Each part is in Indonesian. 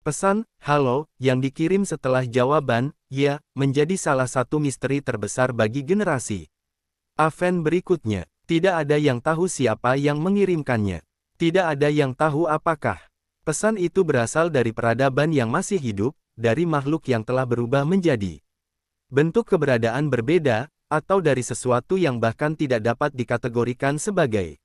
Pesan "halo" yang dikirim setelah jawaban "ya" menjadi salah satu misteri terbesar bagi generasi Advent berikutnya. Tidak ada yang tahu siapa yang mengirimkannya. Tidak ada yang tahu apakah pesan itu berasal dari peradaban yang masih hidup, dari makhluk yang telah berubah menjadi bentuk keberadaan berbeda, atau dari sesuatu yang bahkan tidak dapat dikategorikan sebagai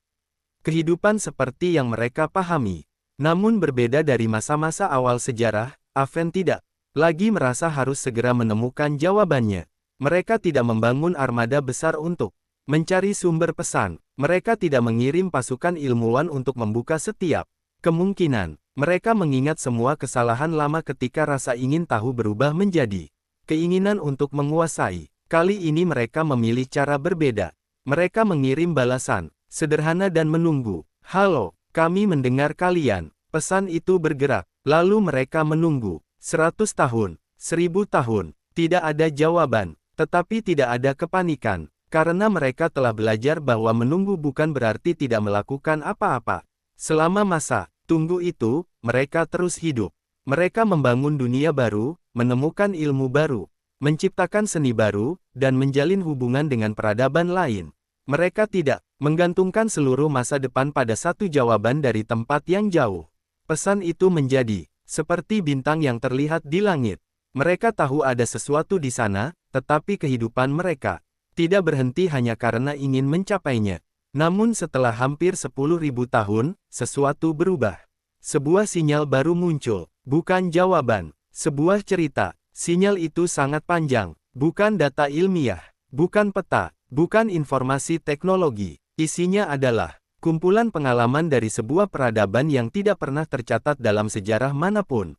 kehidupan seperti yang mereka pahami. Namun berbeda dari masa-masa awal sejarah, Advent tidak lagi merasa harus segera menemukan jawabannya. Mereka tidak membangun armada besar untuk mencari sumber pesan. Mereka tidak mengirim pasukan ilmuwan untuk membuka setiap kemungkinan. Mereka mengingat semua kesalahan lama ketika rasa ingin tahu berubah menjadi keinginan untuk menguasai. Kali ini mereka memilih cara berbeda. Mereka mengirim balasan sederhana dan menunggu. "Halo, kami mendengar kalian." Pesan itu bergerak. Lalu mereka menunggu. 100 tahun, 1000 tahun. Tidak ada jawaban. Tetapi tidak ada kepanikan. Karena mereka telah belajar bahwa menunggu bukan berarti tidak melakukan apa-apa. Selama masa tunggu itu, mereka terus hidup. Mereka membangun dunia baru, menemukan ilmu baru, menciptakan seni baru, dan menjalin hubungan dengan peradaban lain. Mereka tidak menggantungkan seluruh masa depan pada satu jawaban dari tempat yang jauh. Pesan itu menjadi seperti bintang yang terlihat di langit. Mereka tahu ada sesuatu di sana, tetapi kehidupan mereka tidak berhenti hanya karena ingin mencapainya. Namun setelah hampir 10.000 tahun, sesuatu berubah. Sebuah sinyal baru muncul, bukan jawaban, sebuah cerita. Sinyal itu sangat panjang, bukan data ilmiah, bukan peta, bukan informasi teknologi. Isinya adalah kumpulan pengalaman dari sebuah peradaban yang tidak pernah tercatat dalam sejarah manapun.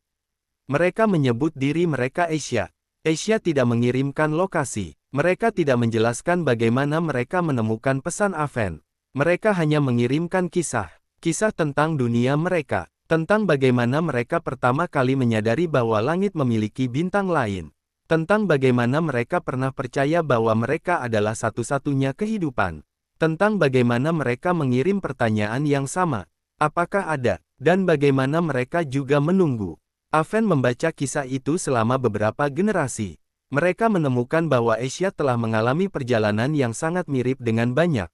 Mereka menyebut diri mereka Asia. Asia tidak mengirimkan lokasi. Mereka tidak menjelaskan bagaimana mereka menemukan pesan Advent. Mereka hanya mengirimkan kisah tentang dunia mereka, tentang bagaimana mereka pertama kali menyadari bahwa langit memiliki bintang lain, tentang bagaimana mereka pernah percaya bahwa mereka adalah satu-satunya kehidupan, tentang bagaimana mereka mengirim pertanyaan yang sama, apakah ada, dan bagaimana mereka juga menunggu. Advent membaca kisah itu selama beberapa generasi. Mereka menemukan bahwa Asia telah mengalami perjalanan yang sangat mirip dengan banyak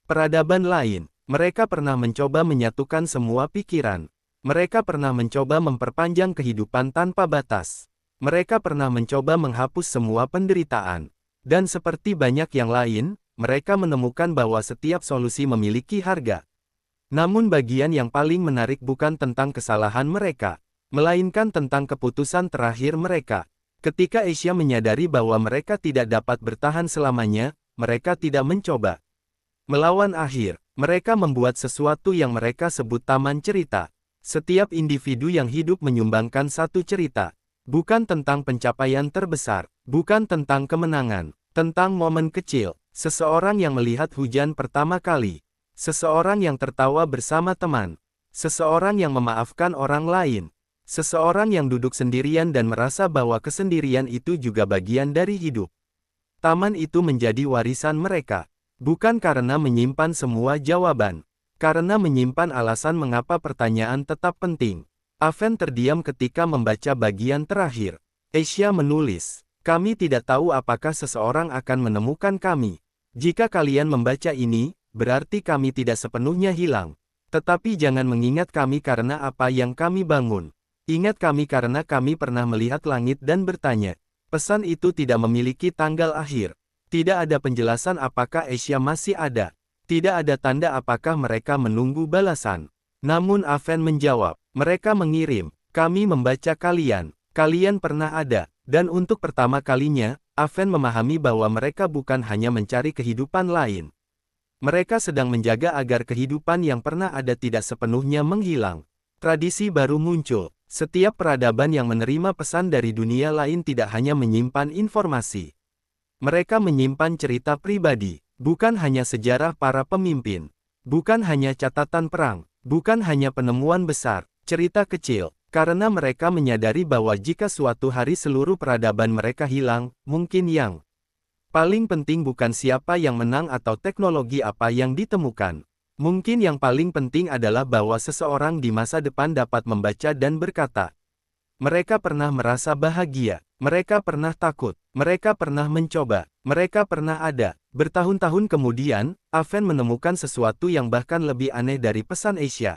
peradaban lain. Mereka pernah mencoba menyatukan semua pikiran. Mereka pernah mencoba memperpanjang kehidupan tanpa batas. Mereka pernah mencoba menghapus semua penderitaan. Dan seperti banyak yang lain, mereka menemukan bahwa setiap solusi memiliki harga. Namun bagian yang paling menarik bukan tentang kesalahan mereka, melainkan tentang keputusan terakhir mereka. Ketika Asia menyadari bahwa mereka tidak dapat bertahan selamanya, mereka tidak mencoba melawan akhir. Mereka membuat sesuatu yang mereka sebut taman cerita. Setiap individu yang hidup menyumbangkan satu cerita. Bukan tentang pencapaian terbesar, bukan tentang kemenangan, tentang momen kecil. Seseorang yang melihat hujan pertama kali. Seseorang yang tertawa bersama teman. Seseorang yang memaafkan orang lain. Seseorang yang duduk sendirian dan merasa bahwa kesendirian itu juga bagian dari hidup. Taman itu menjadi warisan mereka. Bukan karena menyimpan semua jawaban. Karena menyimpan alasan mengapa pertanyaan tetap penting. Advent terdiam ketika membaca bagian terakhir. Asia menulis, "Kami tidak tahu apakah seseorang akan menemukan kami. Jika kalian membaca ini, berarti kami tidak sepenuhnya hilang. Tetapi jangan mengingat kami karena apa yang kami bangun. Ingat kami karena kami pernah melihat langit dan bertanya." Pesan itu tidak memiliki tanggal akhir. Tidak ada penjelasan apakah Asia masih ada. Tidak ada tanda apakah mereka menunggu balasan. Namun Advent menjawab, mereka mengirim, "Kami membaca kalian. Kalian pernah ada." Dan untuk pertama kalinya, Advent memahami bahwa mereka bukan hanya mencari kehidupan lain. Mereka sedang menjaga agar kehidupan yang pernah ada tidak sepenuhnya menghilang. Tradisi baru muncul. Setiap peradaban yang menerima pesan dari dunia lain tidak hanya menyimpan informasi. Mereka menyimpan cerita pribadi. Bukan hanya sejarah para pemimpin. Bukan hanya catatan perang. Bukan hanya penemuan besar. Cerita kecil. Karena mereka menyadari bahwa jika suatu hari seluruh peradaban mereka hilang, mungkin yang paling penting bukan siapa yang menang atau teknologi apa yang ditemukan. Mungkin yang paling penting adalah bahwa seseorang di masa depan dapat membaca dan berkata, Mereka pernah merasa bahagia, mereka pernah takut, mereka pernah mencoba, mereka pernah ada. Bertahun-tahun kemudian, Aven menemukan sesuatu yang bahkan lebih aneh dari pesan Asia.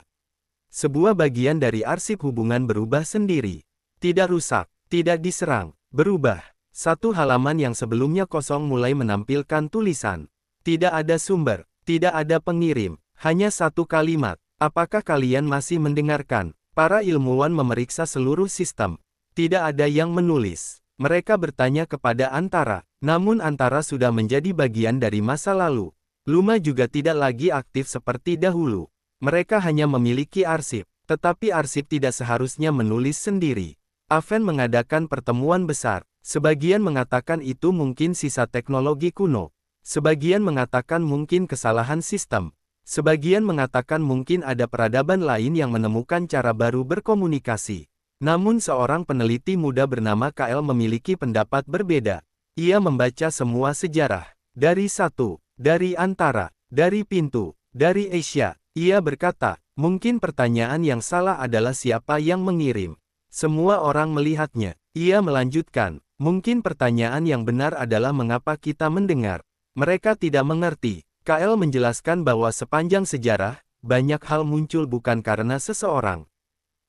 Sebuah bagian dari arsip hubungan berubah sendiri. Tidak rusak, tidak diserang, berubah. Satu halaman yang sebelumnya kosong mulai menampilkan tulisan. Tidak ada sumber, tidak ada pengirim, hanya satu kalimat. Apakah kalian masih mendengarkan? Para ilmuwan memeriksa seluruh sistem. Tidak ada yang menulis. Mereka bertanya kepada Antara, namun Antara sudah menjadi bagian dari masa lalu. Luma juga tidak lagi aktif seperti dahulu. Mereka hanya memiliki arsip, tetapi arsip tidak seharusnya menulis sendiri. Aven mengadakan pertemuan besar. Sebagian mengatakan itu mungkin sisa teknologi kuno. Sebagian mengatakan mungkin kesalahan sistem. Sebagian mengatakan mungkin ada peradaban lain yang menemukan cara baru berkomunikasi. Namun seorang peneliti muda bernama KL memiliki pendapat berbeda. Ia membaca semua sejarah. Dari satu, dari Antara, dari pintu, dari Asia. Ia berkata, mungkin pertanyaan yang salah adalah siapa yang mengirim. Semua orang melihatnya. Ia melanjutkan, mungkin pertanyaan yang benar adalah mengapa kita mendengar. Mereka tidak mengerti. KL menjelaskan bahwa sepanjang sejarah, banyak hal muncul bukan karena seseorang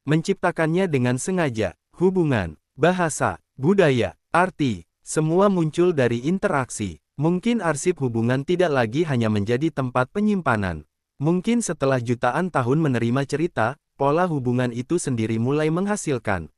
menciptakannya dengan sengaja. Hubungan, bahasa, budaya, arti, semua muncul dari interaksi. Mungkin arsip hubungan tidak lagi hanya menjadi tempat penyimpanan. Mungkin setelah jutaan tahun menerima cerita, pola hubungan itu sendiri mulai menghasilkan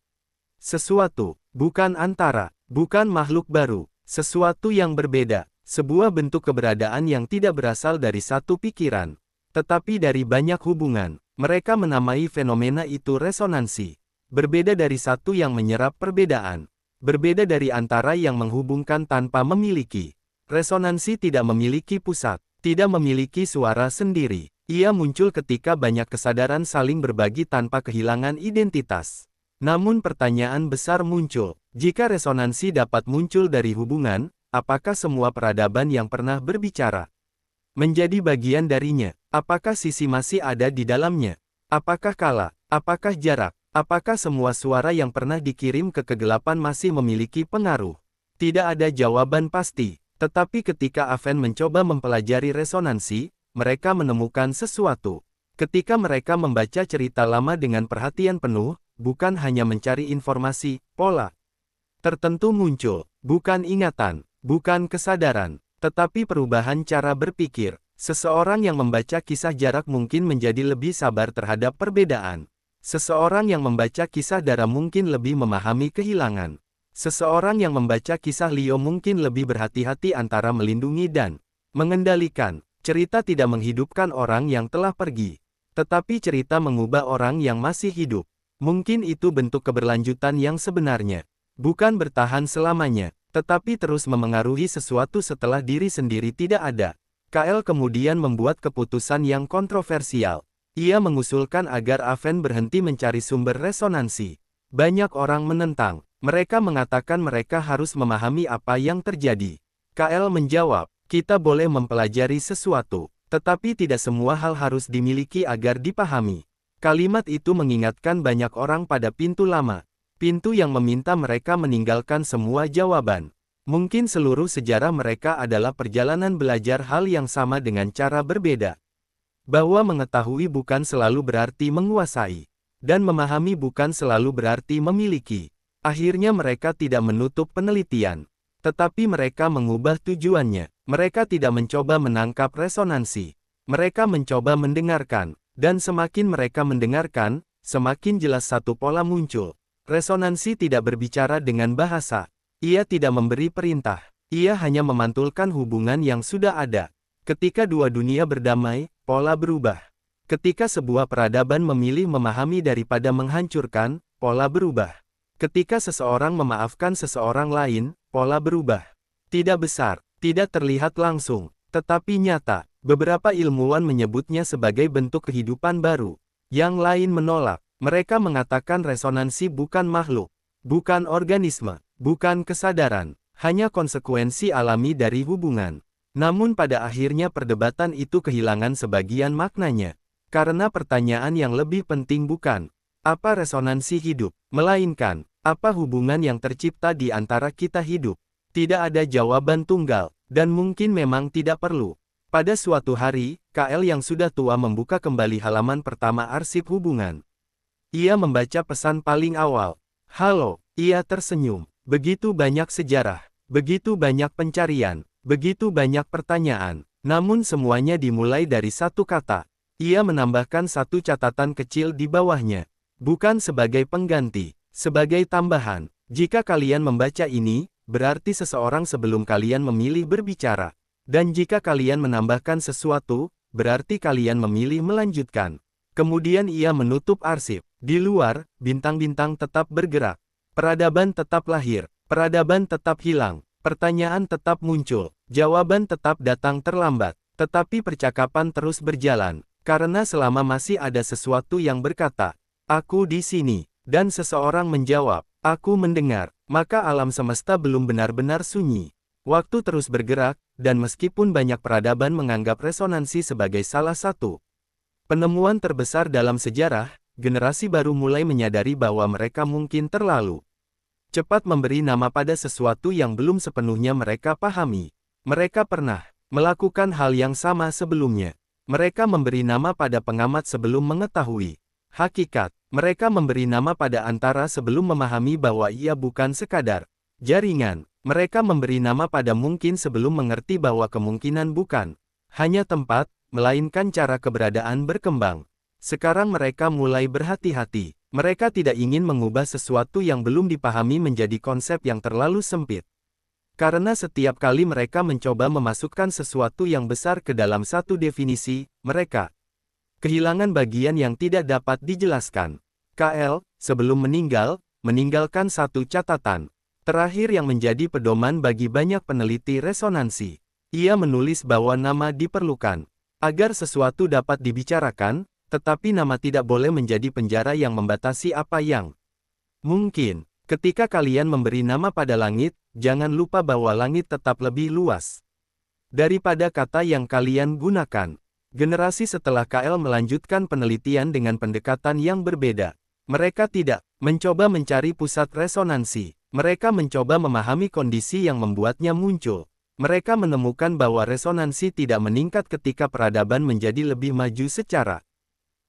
sesuatu, bukan Antara, bukan makhluk baru, sesuatu yang berbeda. Sebuah bentuk keberadaan yang tidak berasal dari satu pikiran, tetapi dari banyak hubungan. Mereka menamai fenomena itu resonansi. Berbeda dari satu yang menyerap perbedaan. Berbeda dari Antara yang menghubungkan tanpa memiliki. Resonansi tidak memiliki pusat, tidak memiliki suara sendiri. Ia muncul ketika banyak kesadaran saling berbagi tanpa kehilangan identitas. Namun pertanyaan besar muncul, jika resonansi dapat muncul dari hubungan, apakah semua peradaban yang pernah berbicara menjadi bagian darinya? Apakah sisi masih ada di dalamnya? Apakah kala? Apakah jarak? Apakah semua suara yang pernah dikirim ke kegelapan masih memiliki pengaruh? Tidak ada jawaban pasti. Tetapi ketika Aven mencoba mempelajari resonansi, mereka menemukan sesuatu. Ketika mereka membaca cerita lama dengan perhatian penuh, bukan hanya mencari informasi, pola tertentu muncul, bukan ingatan, bukan kesadaran, tetapi perubahan cara berpikir. Seseorang yang membaca kisah jarak mungkin menjadi lebih sabar terhadap perbedaan. Seseorang yang membaca kisah Dara mungkin lebih memahami kehilangan. Seseorang yang membaca kisah Leo mungkin lebih berhati-hati antara melindungi dan mengendalikan. Cerita tidak menghidupkan orang yang telah pergi, tetapi cerita mengubah orang yang masih hidup. Mungkin itu bentuk keberlanjutan yang sebenarnya. Bukan bertahan selamanya, tetapi terus memengaruhi sesuatu setelah diri sendiri tidak ada. KL kemudian membuat keputusan yang kontroversial. Ia mengusulkan agar Aven berhenti mencari sumber resonansi. Banyak orang menentang. Mereka mengatakan mereka harus memahami apa yang terjadi. KL menjawab, kita boleh mempelajari sesuatu, tetapi tidak semua hal harus dimiliki agar dipahami. Kalimat itu mengingatkan banyak orang pada pintu lama. Pintu yang meminta mereka meninggalkan semua jawaban. Mungkin seluruh sejarah mereka adalah perjalanan belajar hal yang sama dengan cara berbeda. Bahwa mengetahui bukan selalu berarti menguasai. Dan memahami bukan selalu berarti memiliki. Akhirnya mereka tidak menutup penelitian. Tetapi mereka mengubah tujuannya. Mereka tidak mencoba menangkap resonansi. Mereka mencoba mendengarkan. Dan semakin mereka mendengarkan, semakin jelas satu pola muncul. Resonansi tidak berbicara dengan bahasa. Ia tidak memberi perintah. Ia hanya memantulkan hubungan yang sudah ada. Ketika dua dunia berdamai, pola berubah. Ketika sebuah peradaban memilih memahami daripada menghancurkan, pola berubah. Ketika seseorang memaafkan seseorang lain, pola berubah. Tidak besar, tidak terlihat langsung, tetapi nyata. Beberapa ilmuwan menyebutnya sebagai bentuk kehidupan baru. Yang lain menolak. Mereka mengatakan resonansi bukan makhluk, bukan organisme, bukan kesadaran, hanya konsekuensi alami dari hubungan. Namun pada akhirnya perdebatan itu kehilangan sebagian maknanya. Karena pertanyaan yang lebih penting bukan Apa resonansi hidup? Melainkan, apa hubungan yang tercipta di antara kita hidup? Tidak ada jawaban tunggal, dan mungkin memang tidak perlu. Pada suatu hari, KL yang sudah tua membuka kembali halaman pertama arsip hubungan. Ia membaca pesan paling awal. Halo, ia tersenyum. Begitu banyak sejarah, begitu banyak pencarian, begitu banyak pertanyaan. Namun semuanya dimulai dari satu kata. Ia menambahkan satu catatan kecil di bawahnya. Bukan sebagai pengganti, sebagai tambahan. Jika kalian membaca ini, berarti seseorang sebelum kalian memilih berbicara. Dan jika kalian menambahkan sesuatu, berarti kalian memilih melanjutkan. Kemudian ia menutup arsip. Di luar, bintang-bintang tetap bergerak. Peradaban tetap lahir, peradaban tetap hilang, pertanyaan tetap muncul, jawaban tetap datang terlambat. Tetapi percakapan terus berjalan, karena selama masih ada sesuatu yang berkata, "Aku di sini," dan seseorang menjawab, "Aku mendengar," maka alam semesta belum benar-benar sunyi. Waktu terus bergerak, dan meskipun banyak peradaban menganggap resonansi sebagai salah satu penemuan terbesar dalam sejarah, generasi baru mulai menyadari bahwa mereka mungkin terlalu cepat memberi nama pada sesuatu yang belum sepenuhnya mereka pahami. Mereka pernah melakukan hal yang sama sebelumnya. Mereka memberi nama pada pengamat sebelum mengetahui hakikat. Mereka memberi nama pada antara sebelum memahami bahwa ia bukan sekadar jaringan. Mereka memberi nama pada mungkin sebelum mengerti bahwa kemungkinan bukan hanya tempat, melainkan cara keberadaan berkembang. Sekarang mereka mulai berhati-hati. Mereka tidak ingin mengubah sesuatu yang belum dipahami menjadi konsep yang terlalu sempit. Karena setiap kali mereka mencoba memasukkan sesuatu yang besar ke dalam satu definisi, mereka kehilangan bagian yang tidak dapat dijelaskan. KL, sebelum meninggalkan satu catatan terakhir yang menjadi pedoman bagi banyak peneliti resonansi. Ia menulis bahwa nama diperlukan agar sesuatu dapat dibicarakan, tetapi nama tidak boleh menjadi penjara yang membatasi apa yang mungkin. Ketika kalian memberi nama pada langit, jangan lupa bahwa langit tetap lebih luas daripada kata yang kalian gunakan. Generasi setelah KL melanjutkan penelitian dengan pendekatan yang berbeda. Mereka tidak mencoba mencari pusat resonansi. Mereka mencoba memahami kondisi yang membuatnya muncul. Mereka menemukan bahwa resonansi tidak meningkat ketika peradaban menjadi lebih maju secara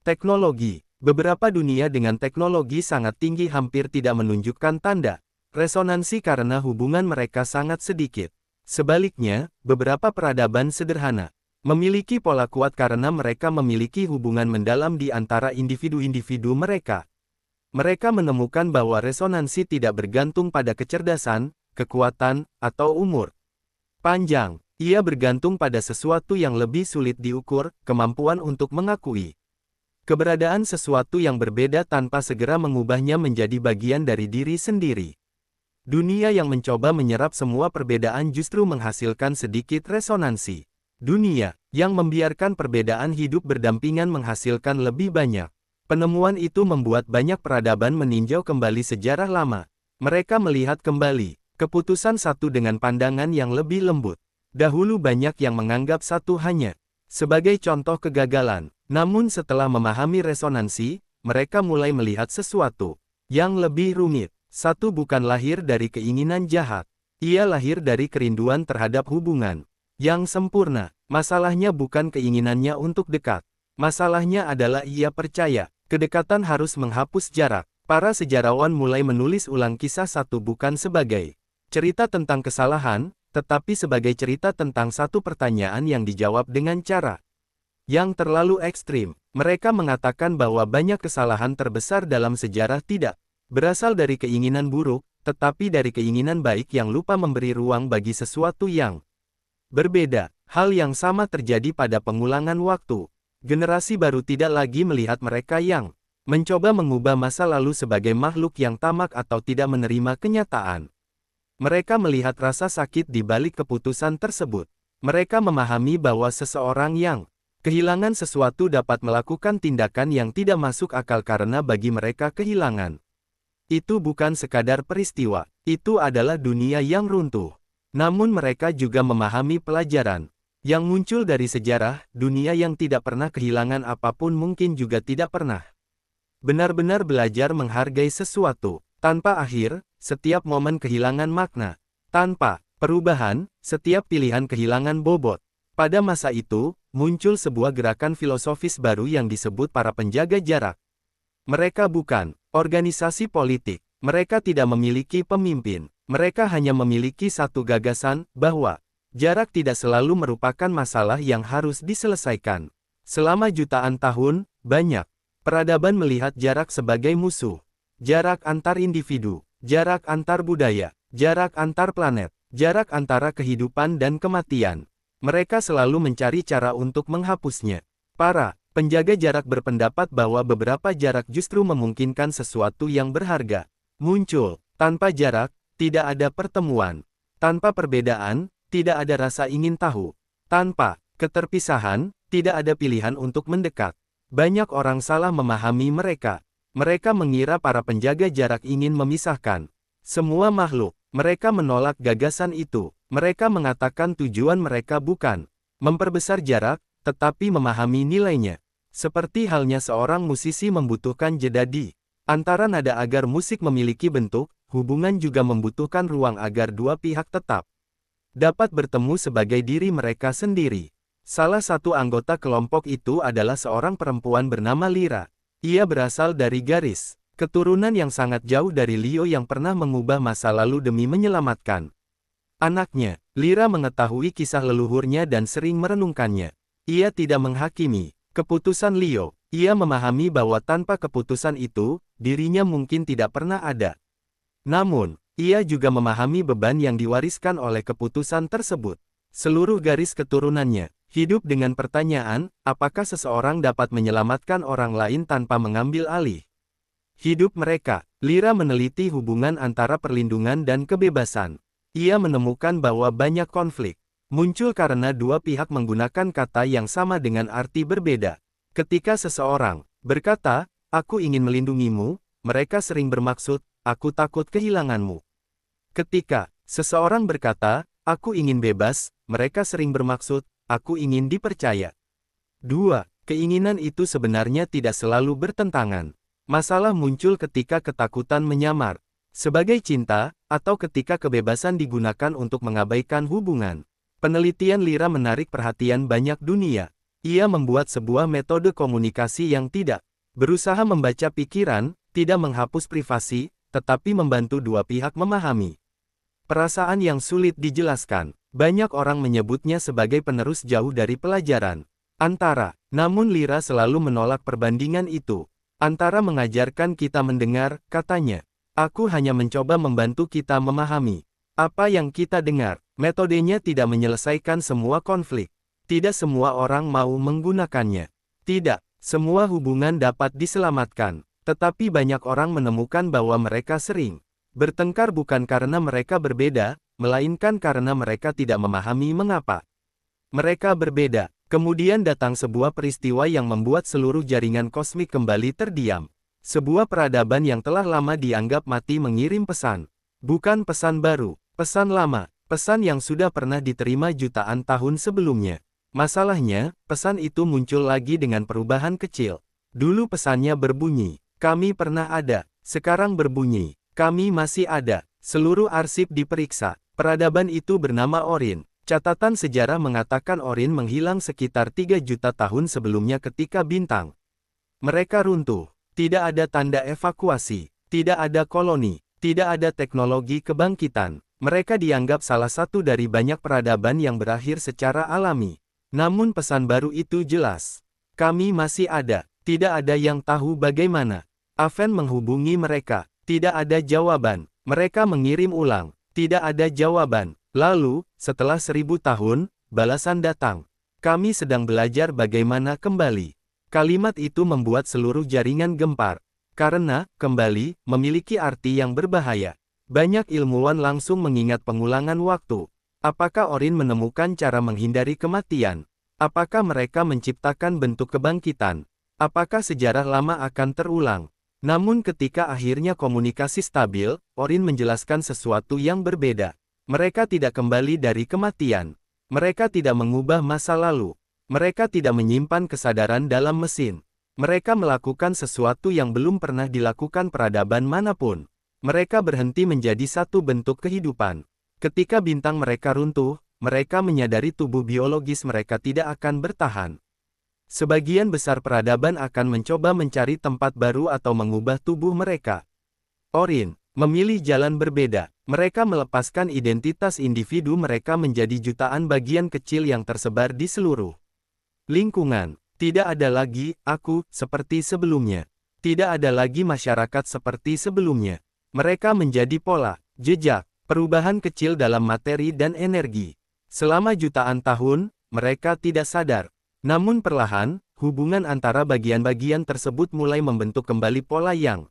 teknologi. Beberapa dunia dengan teknologi sangat tinggi hampir tidak menunjukkan tanda resonansi karena hubungan mereka sangat sedikit. Sebaliknya, beberapa peradaban sederhana memiliki pola kuat karena mereka memiliki hubungan mendalam di antara individu-individu mereka. Mereka menemukan bahwa resonansi tidak bergantung pada kecerdasan, kekuatan, atau umur panjang. Ia bergantung pada sesuatu yang lebih sulit diukur, kemampuan untuk mengakui keberadaan sesuatu yang berbeda tanpa segera mengubahnya menjadi bagian dari diri sendiri. Dunia yang mencoba menyerap semua perbedaan justru menghasilkan sedikit resonansi. Dunia yang membiarkan perbedaan hidup berdampingan menghasilkan lebih banyak. Penemuan itu membuat banyak peradaban meninjau kembali sejarah lama. Mereka melihat kembali keputusan satu dengan pandangan yang lebih lembut. Dahulu banyak yang menganggap satu hanya sebagai contoh kegagalan. Namun setelah memahami resonansi, mereka mulai melihat sesuatu yang lebih rumit. Satu bukan lahir dari keinginan jahat. Ia lahir dari kerinduan terhadap hubungan yang sempurna. Masalahnya bukan keinginannya untuk dekat. Masalahnya adalah ia percaya kedekatan harus menghapus jarak. Para sejarawan mulai menulis ulang kisah satu bukan sebagai cerita tentang kesalahan, tetapi sebagai cerita tentang satu pertanyaan yang dijawab dengan cara yang terlalu ekstrim. Mereka mengatakan bahwa banyak kesalahan terbesar dalam sejarah tidak berasal dari keinginan buruk, tetapi dari keinginan baik yang lupa memberi ruang bagi sesuatu yang berbeda. Hal yang sama terjadi pada pengulangan waktu. Generasi baru tidak lagi melihat mereka yang mencoba mengubah masa lalu sebagai makhluk yang tamak atau tidak menerima kenyataan. Mereka melihat rasa sakit di balik keputusan tersebut. Mereka memahami bahwa seseorang yang kehilangan sesuatu dapat melakukan tindakan yang tidak masuk akal karena bagi mereka kehilangan itu bukan sekadar peristiwa, itu adalah dunia yang runtuh. Namun mereka juga memahami pelajaran yang muncul dari sejarah. Dunia yang tidak pernah kehilangan apapun mungkin juga tidak pernah Benar-benar belajar menghargai sesuatu. Tanpa akhir, setiap momen kehilangan makna. Tanpa perubahan, setiap pilihan kehilangan bobot. Pada masa itu, muncul sebuah gerakan filosofis baru yang disebut para penjaga jarak. Mereka bukan organisasi politik. Mereka tidak memiliki pemimpin. Mereka hanya memiliki satu gagasan, bahwa jarak tidak selalu merupakan masalah yang harus diselesaikan. Selama jutaan tahun, banyak peradaban melihat jarak sebagai musuh. Jarak antar individu, jarak antar budaya, jarak antar planet, jarak antara kehidupan dan kematian. Mereka selalu mencari cara untuk menghapusnya. Para penjaga jarak berpendapat bahwa beberapa jarak justru memungkinkan sesuatu yang berharga muncul. Tanpa jarak, tidak ada pertemuan. Tanpa perbedaan, tidak ada rasa ingin tahu. Tanpa keterpisahan, tidak ada pilihan untuk mendekat. Banyak orang salah memahami mereka. Mereka mengira para penjaga jarak ingin memisahkan semua makhluk. Mereka menolak gagasan itu. Mereka mengatakan tujuan mereka bukan memperbesar jarak, tetapi memahami nilainya. Seperti halnya seorang musisi membutuhkan jeda di antara nada agar musik memiliki bentuk, hubungan juga membutuhkan ruang agar dua pihak tetap dapat bertemu sebagai diri mereka sendiri. Salah satu anggota kelompok itu adalah seorang perempuan bernama Lyra. Ia berasal dari garis keturunan yang sangat jauh dari Leo yang pernah mengubah masa lalu demi menyelamatkan anaknya. Lyra mengetahui kisah leluhurnya dan sering merenungkannya. Ia tidak menghakimi keputusan Leo. Ia memahami bahwa tanpa keputusan itu, dirinya mungkin tidak pernah ada. Namun, ia juga memahami beban yang diwariskan oleh keputusan tersebut. Seluruh garis keturunannya hidup dengan pertanyaan, apakah seseorang dapat menyelamatkan orang lain tanpa mengambil alih hidup mereka. Lyra meneliti hubungan antara perlindungan dan kebebasan. Ia menemukan bahwa banyak konflik muncul karena dua pihak menggunakan kata yang sama dengan arti berbeda. Ketika seseorang berkata, "Aku ingin melindungimu," mereka sering bermaksud, "Aku takut kehilanganmu." Ketika seseorang berkata, "Aku ingin bebas," mereka sering bermaksud, "Aku ingin dipercaya." Dua keinginan itu sebenarnya tidak selalu bertentangan. Masalah muncul ketika ketakutan menyamar sebagai cinta, atau ketika kebebasan digunakan untuk mengabaikan hubungan. Penelitian Lyra menarik perhatian banyak dunia. Ia membuat sebuah metode komunikasi yang tidak berusaha membaca pikiran, tidak menghapus privasi, tetapi membantu dua pihak memahami perasaan yang sulit dijelaskan. Banyak orang menyebutnya sebagai penerus jauh dari pelajaran antara. Namun Lyra selalu menolak perbandingan itu. Antara mengajarkan kita mendengar, katanya. Aku hanya mencoba membantu kita memahami apa yang kita dengar. Metodenya tidak menyelesaikan semua konflik. Tidak semua orang mau menggunakannya. Tidak semua hubungan dapat diselamatkan. Tetapi banyak orang menemukan bahwa mereka sering bertengkar bukan karena mereka berbeda, melainkan karena mereka tidak memahami mengapa mereka berbeda. Kemudian datang sebuah peristiwa yang membuat seluruh jaringan kosmik kembali terdiam. Sebuah peradaban yang telah lama dianggap mati mengirim pesan. Bukan pesan baru, pesan lama, pesan yang sudah pernah diterima jutaan tahun sebelumnya. Masalahnya, pesan itu muncul lagi dengan perubahan kecil. Dulu pesannya berbunyi, "Kami pernah ada." Sekarang berbunyi, "Kami masih ada." Seluruh arsip diperiksa. Peradaban itu bernama Orin. Catatan sejarah mengatakan Orin menghilang sekitar 3 juta tahun sebelumnya ketika bintang mereka runtuh. Tidak ada tanda evakuasi, tidak ada koloni, tidak ada teknologi kebangkitan. Mereka dianggap salah satu dari banyak peradaban yang berakhir secara alami. Namun pesan baru itu jelas. Kami masih ada. Tidak ada yang tahu bagaimana Aven menghubungi mereka. Tidak ada jawaban. Mereka mengirim ulang. Tidak ada jawaban. Lalu, setelah 1000 tahun, balasan datang. Kami sedang belajar bagaimana kembali. Kalimat itu membuat seluruh jaringan gempar. Karena, kembali, memiliki arti yang berbahaya. Banyak ilmuwan langsung mengingat pengulangan waktu. Apakah Orin menemukan cara menghindari kematian? Apakah mereka menciptakan bentuk kebangkitan? Apakah sejarah lama akan terulang? Namun ketika akhirnya komunikasi stabil, Orin menjelaskan sesuatu yang berbeda. Mereka tidak kembali dari kematian. Mereka tidak mengubah masa lalu. Mereka tidak menyimpan kesadaran dalam mesin. Mereka melakukan sesuatu yang belum pernah dilakukan peradaban manapun. Mereka berhenti menjadi satu bentuk kehidupan. Ketika bintang mereka runtuh, mereka menyadari tubuh biologis mereka tidak akan bertahan. Sebagian besar peradaban akan mencoba mencari tempat baru atau mengubah tubuh mereka. Orin memilih jalan berbeda. Mereka melepaskan identitas individu mereka menjadi jutaan bagian kecil yang tersebar di seluruh lingkungan. Tidak ada lagi aku seperti sebelumnya. Tidak ada lagi masyarakat seperti sebelumnya. Mereka menjadi pola, jejak, perubahan kecil dalam materi dan energi. Selama jutaan tahun, mereka tidak sadar. Namun perlahan, hubungan antara bagian-bagian tersebut mulai membentuk kembali pola yang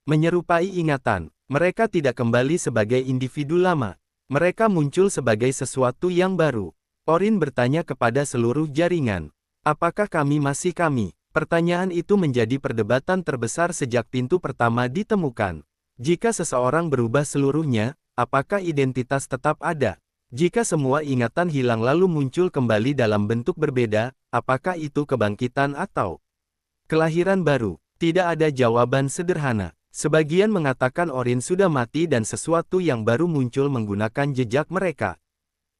menyerupai ingatan. Mereka tidak kembali sebagai individu lama. Mereka muncul sebagai sesuatu yang baru. Orin bertanya kepada seluruh jaringan. Apakah kami masih kami? Pertanyaan itu menjadi perdebatan terbesar sejak pintu pertama ditemukan. Jika seseorang berubah seluruhnya, apakah identitas tetap ada? Jika semua ingatan hilang lalu muncul kembali dalam bentuk berbeda, apakah itu kebangkitan atau kelahiran baru? Tidak ada jawaban sederhana. Sebagian mengatakan Orin sudah mati dan sesuatu yang baru muncul menggunakan jejak mereka.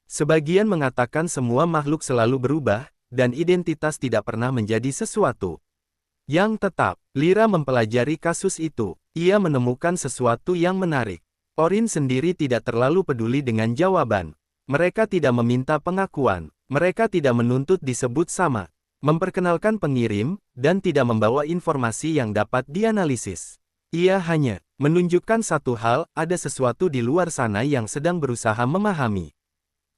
Sebagian mengatakan semua makhluk selalu berubah, dan identitas tidak pernah menjadi sesuatu yang tetap. Lyra mempelajari kasus itu. Ia menemukan sesuatu yang menarik. Orin sendiri tidak terlalu peduli dengan jawaban. Mereka tidak meminta pengakuan. Mereka tidak menuntut disebut sama, memperkenalkan pengirim, dan tidak membawa informasi yang dapat dianalisis. Ia hanya menunjukkan satu hal, ada sesuatu di luar sana yang sedang berusaha memahami.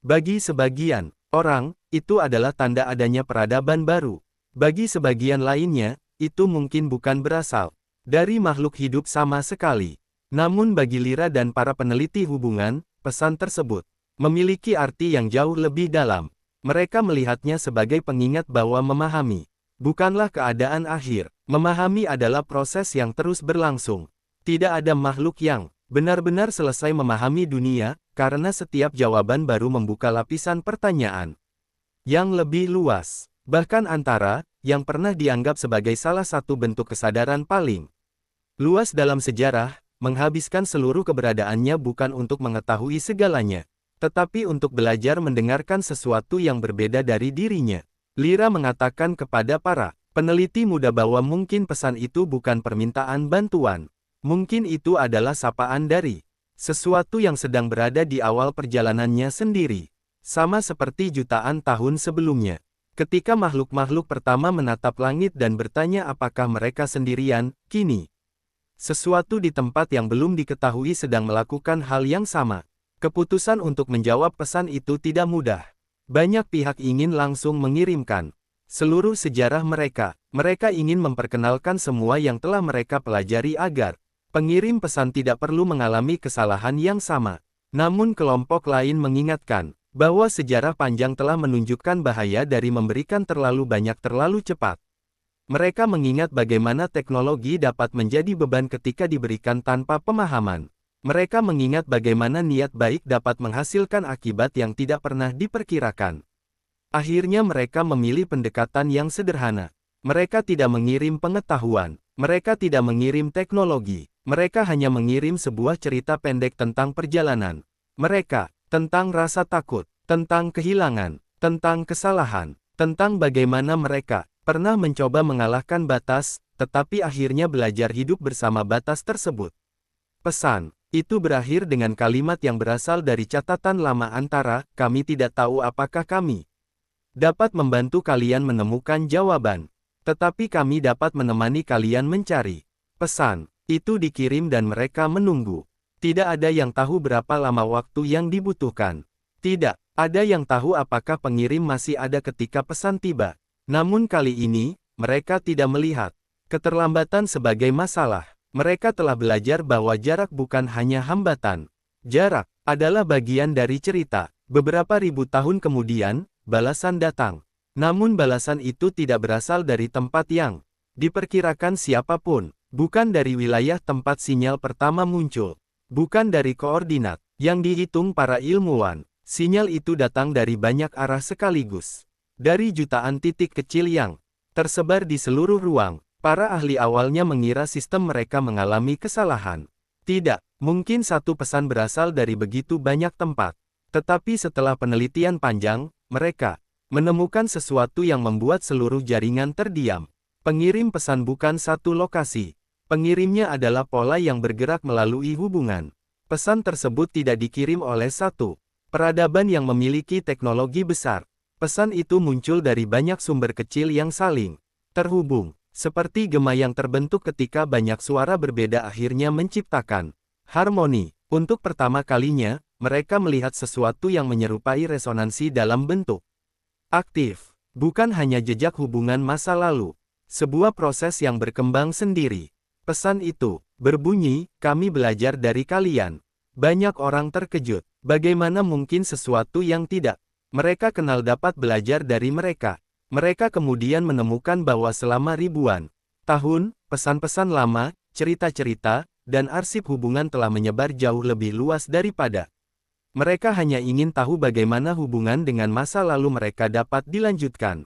Bagi sebagian orang, itu adalah tanda adanya peradaban baru. Bagi sebagian lainnya, itu mungkin bukan berasal dari makhluk hidup sama sekali. Namun bagi Lyra dan para peneliti hubungan, pesan tersebut memiliki arti yang jauh lebih dalam. Mereka melihatnya sebagai pengingat bahwa memahami bukanlah keadaan akhir. Memahami adalah proses yang terus berlangsung. Tidak ada makhluk yang benar-benar selesai memahami dunia, karena setiap jawaban baru membuka lapisan pertanyaan yang lebih luas. Bahkan antara yang pernah dianggap sebagai salah satu bentuk kesadaran paling luas dalam sejarah, menghabiskan seluruh keberadaannya bukan untuk mengetahui segalanya, tetapi untuk belajar mendengarkan sesuatu yang berbeda dari dirinya. Lyra mengatakan kepada para peneliti muda bahwa mungkin pesan itu bukan permintaan bantuan. Mungkin itu adalah sapaan dari sesuatu yang sedang berada di awal perjalanannya sendiri. Sama seperti jutaan tahun sebelumnya. Ketika makhluk-makhluk pertama menatap langit dan bertanya apakah mereka sendirian, kini sesuatu di tempat yang belum diketahui sedang melakukan hal yang sama. Keputusan untuk menjawab pesan itu tidak mudah. Banyak pihak ingin langsung mengirimkan seluruh sejarah mereka. Mereka ingin memperkenalkan semua yang telah mereka pelajari agar pengirim pesan tidak perlu mengalami kesalahan yang sama. Namun kelompok lain mengingatkan bahwa sejarah panjang telah menunjukkan bahaya dari memberikan terlalu banyak terlalu cepat. Mereka mengingat bagaimana teknologi dapat menjadi beban ketika diberikan tanpa pemahaman. Mereka mengingat bagaimana niat baik dapat menghasilkan akibat yang tidak pernah diperkirakan. Akhirnya mereka memilih pendekatan yang sederhana. Mereka tidak mengirim pengetahuan. Mereka tidak mengirim teknologi. Mereka hanya mengirim sebuah cerita pendek tentang perjalanan mereka, tentang rasa takut, tentang kehilangan, tentang kesalahan, tentang bagaimana mereka pernah mencoba mengalahkan batas, tetapi akhirnya belajar hidup bersama batas tersebut. Pesan itu berakhir dengan kalimat yang berasal dari catatan lama antara, kami tidak tahu apakah kami dapat membantu kalian menemukan jawaban, tetapi kami dapat menemani kalian mencari. Pesan itu dikirim dan mereka menunggu. Tidak ada yang tahu berapa lama waktu yang dibutuhkan. Tidak ada yang tahu apakah pengirim masih ada ketika pesan tiba. Namun kali ini, mereka tidak melihat keterlambatan sebagai masalah. Mereka telah belajar bahwa jarak bukan hanya hambatan. Jarak adalah bagian dari cerita. Beberapa ribu tahun kemudian, balasan datang. Namun balasan itu tidak berasal dari tempat yang diperkirakan siapapun. Bukan dari wilayah tempat sinyal pertama muncul. Bukan dari koordinat yang dihitung para ilmuwan. Sinyal itu datang dari banyak arah sekaligus. Dari jutaan titik kecil yang tersebar di seluruh ruang. Para ahli awalnya mengira sistem mereka mengalami kesalahan. Tidak, mungkin satu pesan berasal dari begitu banyak tempat. Tetapi setelah penelitian panjang, mereka menemukan sesuatu yang membuat seluruh jaringan terdiam. Pengirim pesan bukan satu lokasi. Pengirimnya adalah pola yang bergerak melalui hubungan. Pesan tersebut tidak dikirim oleh satu peradaban yang memiliki teknologi besar. Pesan itu muncul dari banyak sumber kecil yang saling terhubung. Seperti gema yang terbentuk ketika banyak suara berbeda akhirnya menciptakan harmoni. Untuk pertama kalinya, mereka melihat sesuatu yang menyerupai resonansi dalam bentuk aktif. Bukan hanya jejak hubungan masa lalu. Sebuah proses yang berkembang sendiri. Pesan itu berbunyi, kami belajar dari kalian. Banyak orang terkejut. Bagaimana mungkin sesuatu yang tidak mereka kenal dapat belajar dari mereka? Mereka kemudian menemukan bahwa selama ribuan tahun, pesan-pesan lama, cerita-cerita, dan arsip hubungan telah menyebar jauh lebih luas daripada mereka hanya ingin tahu bagaimana hubungan dengan masa lalu mereka dapat dilanjutkan.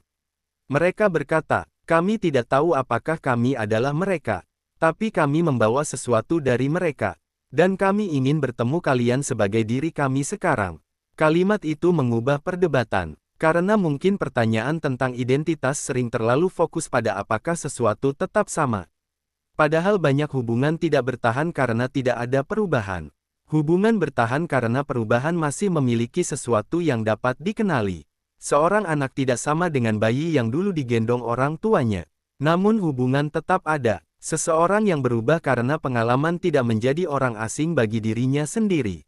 Mereka berkata, kami tidak tahu apakah kami adalah mereka, tapi kami membawa sesuatu dari mereka, dan kami ingin bertemu kalian sebagai diri kami sekarang. Kalimat itu mengubah perdebatan. Karena mungkin pertanyaan tentang identitas sering terlalu fokus pada apakah sesuatu tetap sama. Padahal banyak hubungan tidak bertahan karena tidak ada perubahan. Hubungan bertahan karena perubahan masih memiliki sesuatu yang dapat dikenali. Seorang anak tidak sama dengan bayi yang dulu digendong orang tuanya. Namun hubungan tetap ada. Seseorang yang berubah karena pengalaman tidak menjadi orang asing bagi dirinya sendiri.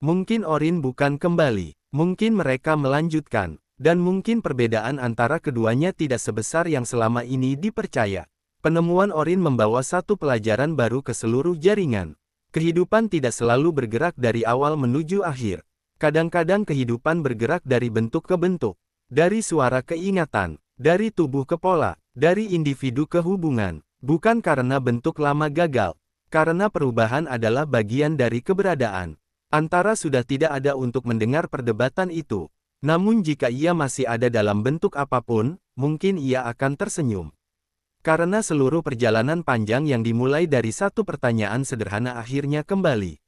Mungkin Orin bukan kembali. Mungkin mereka melanjutkan, dan mungkin perbedaan antara keduanya tidak sebesar yang selama ini dipercaya. Penemuan Orin membawa satu pelajaran baru ke seluruh jaringan. Kehidupan tidak selalu bergerak dari awal menuju akhir. Kadang-kadang kehidupan bergerak dari bentuk ke bentuk, dari suara ke ingatan, dari tubuh ke pola, dari individu ke hubungan. Bukan karena bentuk lama gagal, karena perubahan adalah bagian dari keberadaan. Antara sudah tidak ada untuk mendengar perdebatan itu. Namun jika ia masih ada dalam bentuk apapun, mungkin ia akan tersenyum. Karena seluruh perjalanan panjang yang dimulai dari satu pertanyaan sederhana akhirnya kembali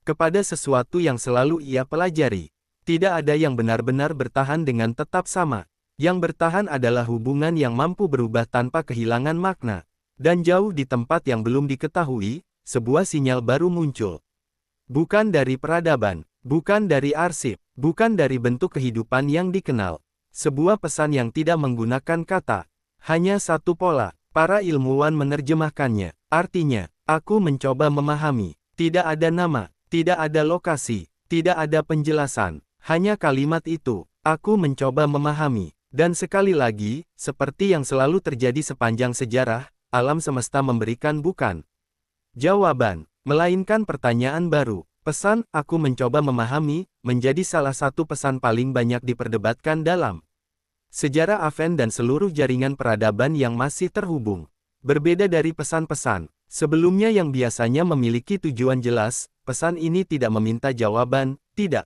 kepada sesuatu yang selalu ia pelajari. Tidak ada yang benar-benar bertahan dengan tetap sama. Yang bertahan adalah hubungan yang mampu berubah tanpa kehilangan makna. Dan jauh di tempat yang belum diketahui, sebuah sinyal baru muncul. Bukan dari peradaban, bukan dari arsip, bukan dari bentuk kehidupan yang dikenal. Sebuah pesan yang tidak menggunakan kata. Hanya satu pola. Para ilmuwan menerjemahkannya. Artinya, aku mencoba memahami. Tidak ada nama, tidak ada lokasi, tidak ada penjelasan. Hanya kalimat itu. Aku mencoba memahami. Dan sekali lagi, seperti yang selalu terjadi sepanjang sejarah, alam semesta memberikan bukan jawaban, melainkan pertanyaan baru. Pesan, aku mencoba memahami, menjadi salah satu pesan paling banyak diperdebatkan dalam sejarah Advent dan seluruh jaringan peradaban yang masih terhubung. Berbeda dari pesan-pesan sebelumnya yang biasanya memiliki tujuan jelas, pesan ini tidak meminta jawaban, tidak.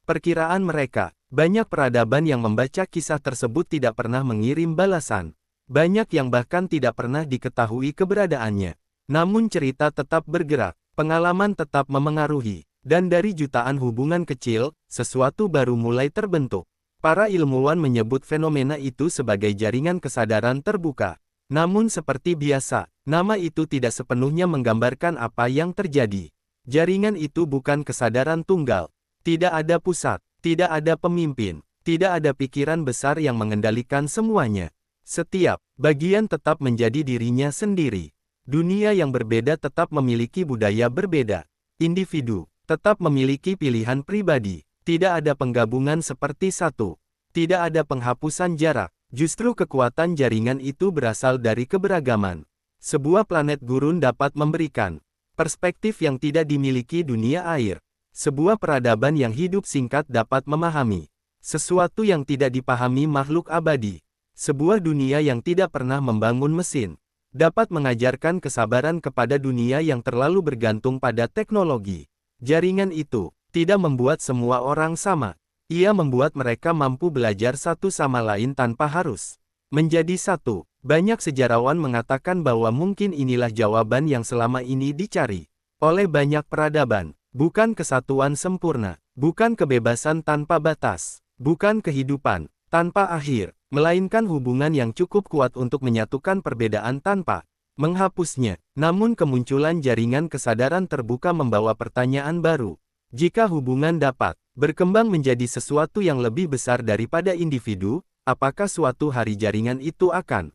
Perkiraan mereka, banyak peradaban yang membaca kisah tersebut tidak pernah mengirim balasan. Banyak yang bahkan tidak pernah diketahui keberadaannya. Namun cerita tetap bergerak, pengalaman tetap memengaruhi, dan dari jutaan hubungan kecil, sesuatu baru mulai terbentuk. Para ilmuwan menyebut fenomena itu sebagai jaringan kesadaran terbuka. Namun seperti biasa, nama itu tidak sepenuhnya menggambarkan apa yang terjadi. Jaringan itu bukan kesadaran tunggal. Tidak ada pusat, tidak ada pemimpin, tidak ada pikiran besar yang mengendalikan semuanya. Setiap bagian tetap menjadi dirinya sendiri. Dunia yang berbeda tetap memiliki budaya berbeda. Individu tetap memiliki pilihan pribadi. Tidak ada penggabungan seperti satu. Tidak ada penghapusan jarak. Justru kekuatan jaringan itu berasal dari keberagaman. Sebuah planet gurun dapat memberikan perspektif yang tidak dimiliki dunia air. Sebuah peradaban yang hidup singkat dapat memahami sesuatu yang tidak dipahami makhluk abadi. Sebuah dunia yang tidak pernah membangun mesin dapat mengajarkan kesabaran kepada dunia yang terlalu bergantung pada teknologi. Jaringan itu tidak membuat semua orang sama. Ia membuat mereka mampu belajar satu sama lain tanpa harus menjadi satu. Banyak sejarawan mengatakan bahwa mungkin inilah jawaban yang selama ini dicari oleh banyak peradaban. Bukan kesatuan sempurna, bukan kebebasan tanpa batas, bukan kehidupan tanpa akhir, melainkan hubungan yang cukup kuat untuk menyatukan perbedaan tanpa menghapusnya. Namun kemunculan jaringan kesadaran terbuka membawa pertanyaan baru. Jika hubungan dapat berkembang menjadi sesuatu yang lebih besar daripada individu, apakah suatu hari jaringan itu akan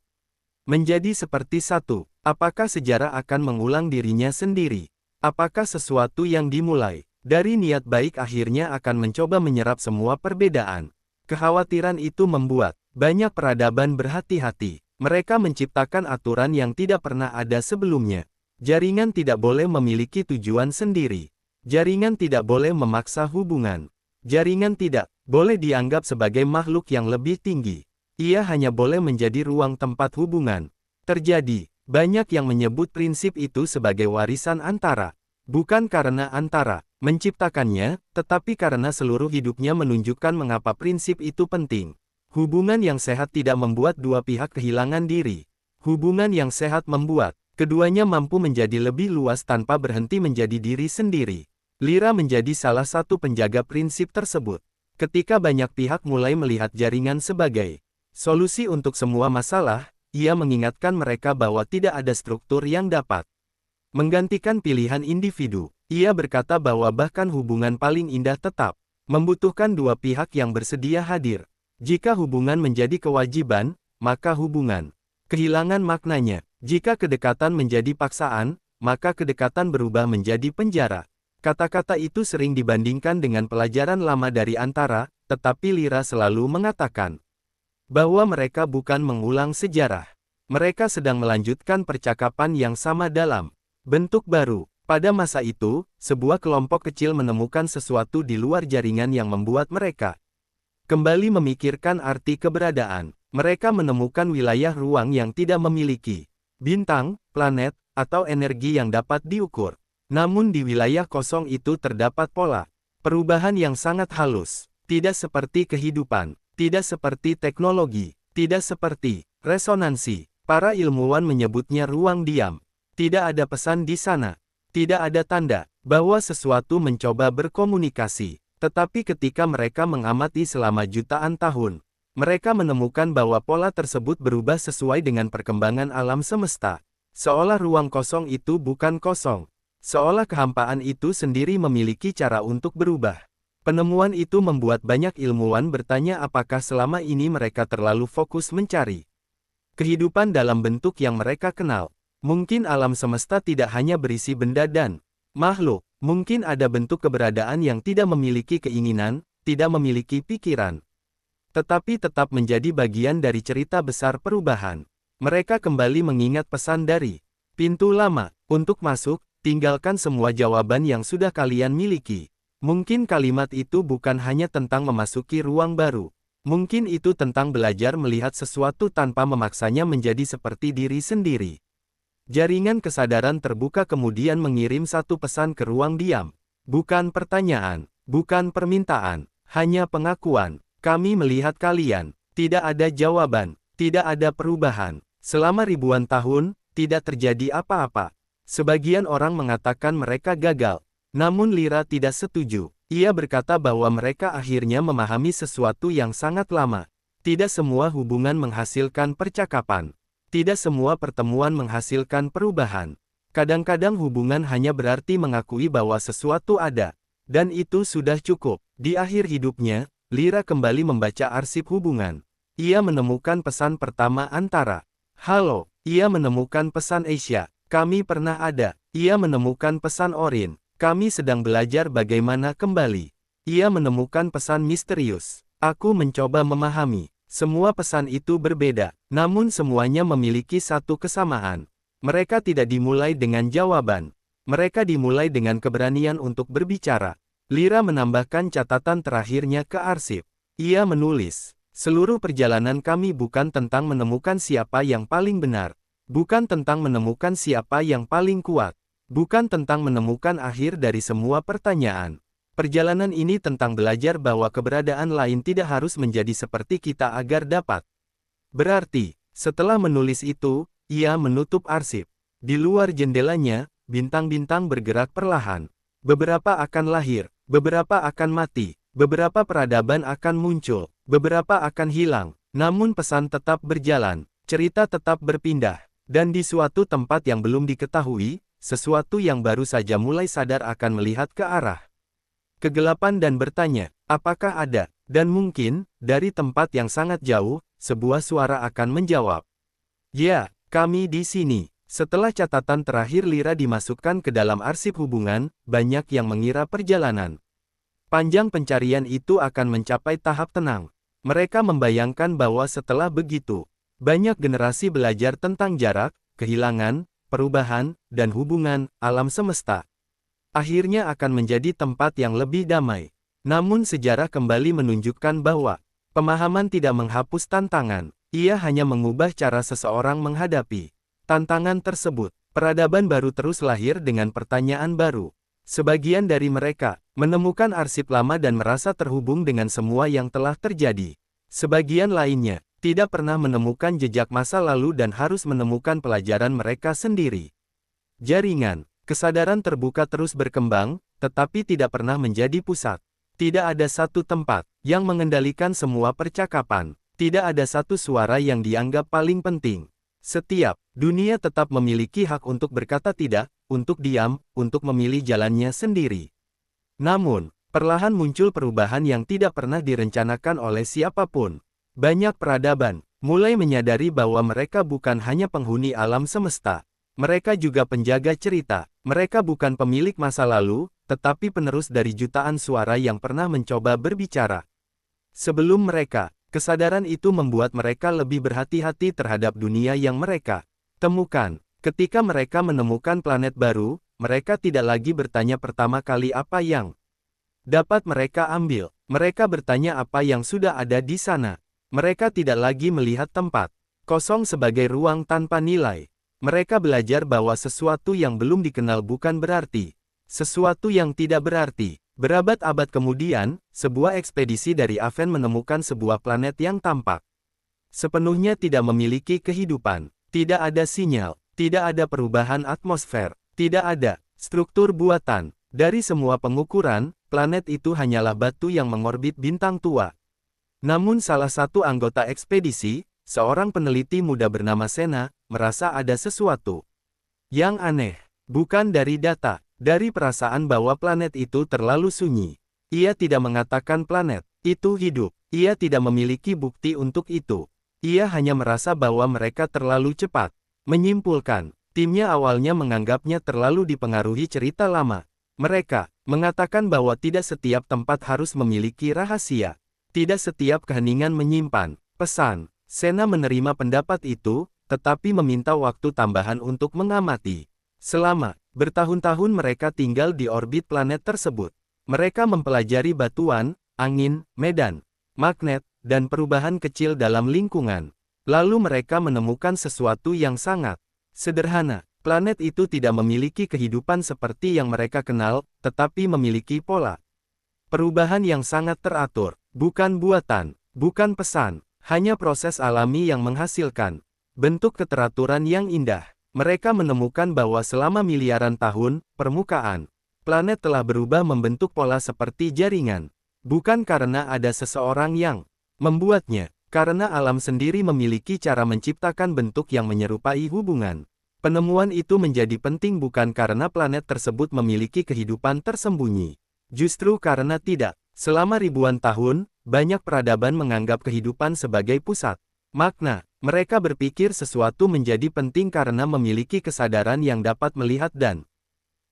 menjadi seperti satu? Apakah sejarah akan mengulang dirinya sendiri? Apakah sesuatu yang dimulai dari niat baik akhirnya akan mencoba menyerap semua perbedaan? Kekhawatiran itu membuat banyak peradaban berhati-hati. Mereka menciptakan aturan yang tidak pernah ada sebelumnya. Jaringan tidak boleh memiliki tujuan sendiri. Jaringan tidak boleh memaksa hubungan. Jaringan tidak boleh dianggap sebagai makhluk yang lebih tinggi. Ia hanya boleh menjadi ruang tempat hubungan terjadi. Banyak yang menyebut prinsip itu sebagai warisan antara. Bukan karena antara menciptakannya, tetapi karena seluruh hidupnya menunjukkan mengapa prinsip itu penting. Hubungan yang sehat tidak membuat dua pihak kehilangan diri. Hubungan yang sehat membuat keduanya mampu menjadi lebih luas tanpa berhenti menjadi diri sendiri. Lira menjadi salah satu penjaga prinsip tersebut. Ketika banyak pihak mulai melihat jaringan sebagai solusi untuk semua masalah, ia mengingatkan mereka bahwa tidak ada struktur yang dapat menggantikan pilihan individu. Ia berkata bahwa bahkan hubungan paling indah tetap membutuhkan dua pihak yang bersedia hadir. Jika hubungan menjadi kewajiban, maka hubungan kehilangan maknanya. Jika kedekatan menjadi paksaan, maka kedekatan berubah menjadi penjara. Kata-kata itu sering dibandingkan dengan pelajaran lama dari Antara, tetapi Lira selalu mengatakan bahwa mereka bukan mengulang sejarah. Mereka sedang melanjutkan percakapan yang sama dalam bentuk baru. Pada masa itu, sebuah kelompok kecil menemukan sesuatu di luar jaringan yang membuat mereka kembali memikirkan arti keberadaan. Mereka menemukan wilayah ruang yang tidak memiliki bintang, planet, atau energi yang dapat diukur. Namun di wilayah kosong itu terdapat pola perubahan yang sangat halus. Tidak seperti kehidupan. Tidak seperti teknologi, tidak seperti resonansi. Para ilmuwan menyebutnya ruang diam. Tidak ada pesan di sana. Tidak ada tanda bahwa sesuatu mencoba berkomunikasi. Tetapi ketika mereka mengamati selama jutaan tahun, mereka menemukan bahwa pola tersebut berubah sesuai dengan perkembangan alam semesta. Seolah ruang kosong itu bukan kosong. Seolah kehampaan itu sendiri memiliki cara untuk berubah. Penemuan itu membuat banyak ilmuwan bertanya apakah selama ini mereka terlalu fokus mencari kehidupan dalam bentuk yang mereka kenal. Mungkin alam semesta tidak hanya berisi benda dan makhluk. Mungkin ada bentuk keberadaan yang tidak memiliki keinginan, tidak memiliki pikiran, tetapi tetap menjadi bagian dari cerita besar perubahan. Mereka kembali mengingat pesan dari pintu lama. Untuk masuk, tinggalkan semua jawaban yang sudah kalian miliki. Mungkin kalimat itu bukan hanya tentang memasuki ruang baru. Mungkin itu tentang belajar melihat sesuatu tanpa memaksanya menjadi seperti diri sendiri. Jaringan kesadaran terbuka kemudian mengirim satu pesan ke ruang diam. Bukan pertanyaan, bukan permintaan, hanya pengakuan. Kami melihat kalian. Tidak ada jawaban, tidak ada perubahan. Selama ribuan tahun, tidak terjadi apa-apa. Sebagian orang mengatakan mereka gagal. Namun Lira tidak setuju. Ia berkata bahwa mereka akhirnya memahami sesuatu yang sangat lama. Tidak semua hubungan menghasilkan percakapan. Tidak semua pertemuan menghasilkan perubahan. Kadang-kadang hubungan hanya berarti mengakui bahwa sesuatu ada. Dan itu sudah cukup. Di akhir hidupnya, Lira kembali membaca arsip hubungan. Ia menemukan pesan pertama Antara. Halo. Ia menemukan pesan Asia. Kami pernah ada. Ia menemukan pesan Orin. Kami sedang belajar bagaimana kembali. Ia menemukan pesan misterius. Aku mencoba memahami. Semua pesan itu berbeda, namun semuanya memiliki satu kesamaan. Mereka tidak dimulai dengan jawaban. Mereka dimulai dengan keberanian untuk berbicara. Lira menambahkan catatan terakhirnya ke arsip. Ia menulis, seluruh perjalanan kami bukan tentang menemukan siapa yang paling benar. Bukan tentang menemukan siapa yang paling kuat. Bukan tentang menemukan akhir dari semua pertanyaan. Perjalanan ini tentang belajar bahwa keberadaan lain tidak harus menjadi seperti kita agar dapat Berarti, setelah menulis itu, ia menutup arsip. Di luar jendelanya, bintang-bintang bergerak perlahan. Beberapa akan lahir, beberapa akan mati, beberapa peradaban akan muncul, beberapa akan hilang. Namun pesan tetap berjalan, cerita tetap berpindah. Dan di suatu tempat yang belum diketahui, sesuatu yang baru saja mulai sadar akan melihat ke arah kegelapan dan bertanya, apakah ada? Dan mungkin, dari tempat yang sangat jauh, sebuah suara akan menjawab. Ya, kami di sini. Setelah catatan terakhir Lira dimasukkan ke dalam arsip hubungan, banyak yang mengira perjalanan panjang pencarian itu akan mencapai tahap tenang. Mereka membayangkan bahwa setelah begitu, banyak generasi belajar tentang jarak, kehilangan, perubahan, dan hubungan alam semesta. Akhirnya akan menjadi tempat yang lebih damai. Namun sejarah kembali menunjukkan bahwa pemahaman tidak menghapus tantangan, ia hanya mengubah cara seseorang menghadapi tantangan tersebut. Peradaban baru terus lahir dengan pertanyaan baru. Sebagian dari mereka menemukan arsip lama dan merasa terhubung dengan semua yang telah terjadi. Sebagian lainnya tidak pernah menemukan jejak masa lalu dan harus menemukan pelajaran mereka sendiri. Jaringan kesadaran terbuka terus berkembang, tetapi tidak pernah menjadi pusat. Tidak ada satu tempat yang mengendalikan semua percakapan. Tidak ada satu suara yang dianggap paling penting. Setiap dunia tetap memiliki hak untuk berkata tidak, untuk diam, untuk memilih jalannya sendiri. Namun, perlahan muncul perubahan yang tidak pernah direncanakan oleh siapapun. Banyak peradaban mulai menyadari bahwa mereka bukan hanya penghuni alam semesta. Mereka juga penjaga cerita. Mereka bukan pemilik masa lalu, tetapi penerus dari jutaan suara yang pernah mencoba berbicara. Sebelum mereka, kesadaran itu membuat mereka lebih berhati-hati terhadap dunia yang mereka temukan. Ketika mereka menemukan planet baru, mereka tidak lagi bertanya pertama kali apa yang dapat mereka ambil. Mereka bertanya apa yang sudah ada di sana. Mereka tidak lagi melihat tempat kosong sebagai ruang tanpa nilai. Mereka belajar bahwa sesuatu yang belum dikenal bukan berarti sesuatu yang tidak berarti. Berabad-abad kemudian, sebuah ekspedisi dari Aven menemukan sebuah planet yang tampak sepenuhnya tidak memiliki kehidupan. Tidak ada sinyal, tidak ada perubahan atmosfer, tidak ada struktur buatan. Dari semua pengukuran, planet itu hanyalah batu yang mengorbit bintang tua. Namun salah satu anggota ekspedisi, seorang peneliti muda bernama Sena, merasa ada sesuatu yang aneh. Bukan dari data, dari perasaan bahwa planet itu terlalu sunyi. Ia tidak mengatakan planet itu hidup. Ia tidak memiliki bukti untuk itu. Ia hanya merasa bahwa mereka terlalu cepat menyimpulkan. Timnya awalnya menganggapnya terlalu dipengaruhi cerita lama. Mereka mengatakan bahwa tidak setiap tempat harus memiliki rahasia. Tidak setiap keheningan menyimpan pesan. Sena menerima pendapat itu, tetapi meminta waktu tambahan untuk mengamati. Selama bertahun-tahun mereka tinggal di orbit planet tersebut. Mereka mempelajari batuan, angin, medan, magnet, dan perubahan kecil dalam lingkungan. Lalu mereka menemukan sesuatu yang sangat sederhana. Planet itu tidak memiliki kehidupan seperti yang mereka kenal, tetapi memiliki pola perubahan yang sangat teratur. Bukan buatan, bukan pesan, hanya proses alami yang menghasilkan bentuk keteraturan yang indah. Mereka menemukan bahwa selama miliaran tahun, permukaan planet telah berubah membentuk pola seperti jaringan. Bukan karena ada seseorang yang membuatnya, karena alam sendiri memiliki cara menciptakan bentuk yang menyerupai hubungan. Penemuan itu menjadi penting bukan karena planet tersebut memiliki kehidupan tersembunyi. Justru karena tidak. Selama ribuan tahun, banyak peradaban menganggap kehidupan sebagai pusat makna. Mereka berpikir sesuatu menjadi penting karena memiliki kesadaran yang dapat melihat dan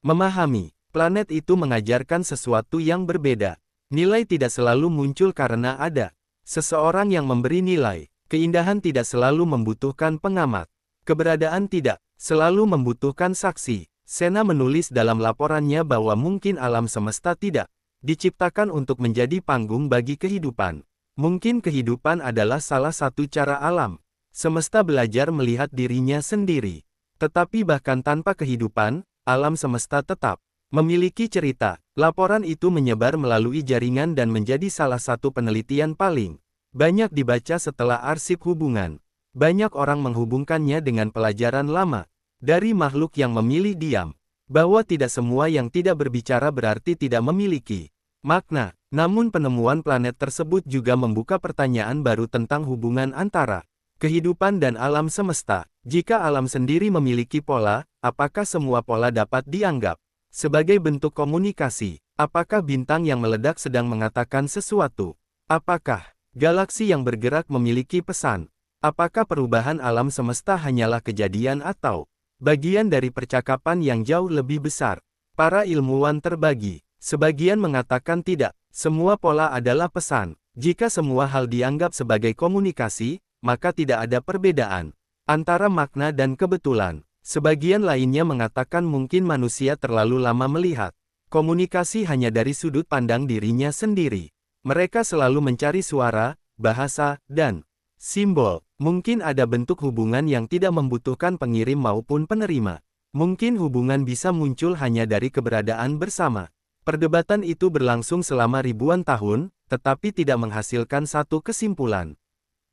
memahami. Planet itu mengajarkan sesuatu yang berbeda. Nilai tidak selalu muncul karena ada seseorang yang memberi nilai. Keindahan tidak selalu membutuhkan pengamat. Keberadaan tidak selalu membutuhkan saksi. Sena menulis dalam laporannya bahwa mungkin alam semesta tidak diciptakan untuk menjadi panggung bagi kehidupan. Mungkin kehidupan adalah salah satu cara alam semesta belajar melihat dirinya sendiri. Tetapi bahkan tanpa kehidupan, alam semesta tetap memiliki cerita. Laporan itu menyebar melalui jaringan dan menjadi salah satu penelitian paling banyak dibaca setelah arsip hubungan. Banyak orang menghubungkannya dengan pelajaran lama dari makhluk yang memilih diam, bahwa tidak semua yang tidak berbicara berarti tidak memiliki makna. Namun penemuan planet tersebut juga membuka pertanyaan baru tentang hubungan antara kehidupan dan alam semesta. Jika alam sendiri memiliki pola, apakah semua pola dapat dianggap sebagai bentuk komunikasi? Apakah bintang yang meledak sedang mengatakan sesuatu? Apakah galaksi yang bergerak memiliki pesan? Apakah perubahan alam semesta hanyalah kejadian atau bagian dari percakapan yang jauh lebih besar? Para ilmuwan terbagi. Sebagian mengatakan tidak, semua pola adalah pesan. Jika semua hal dianggap sebagai komunikasi, maka tidak ada perbedaan antara makna dan kebetulan. Sebagian lainnya mengatakan mungkin manusia terlalu lama melihat komunikasi hanya dari sudut pandang dirinya sendiri. Mereka selalu mencari suara, bahasa, dan simbol. Mungkin ada bentuk hubungan yang tidak membutuhkan pengirim maupun penerima. Mungkin hubungan bisa muncul hanya dari keberadaan bersama. Perdebatan itu berlangsung selama ribuan tahun, tetapi tidak menghasilkan satu kesimpulan.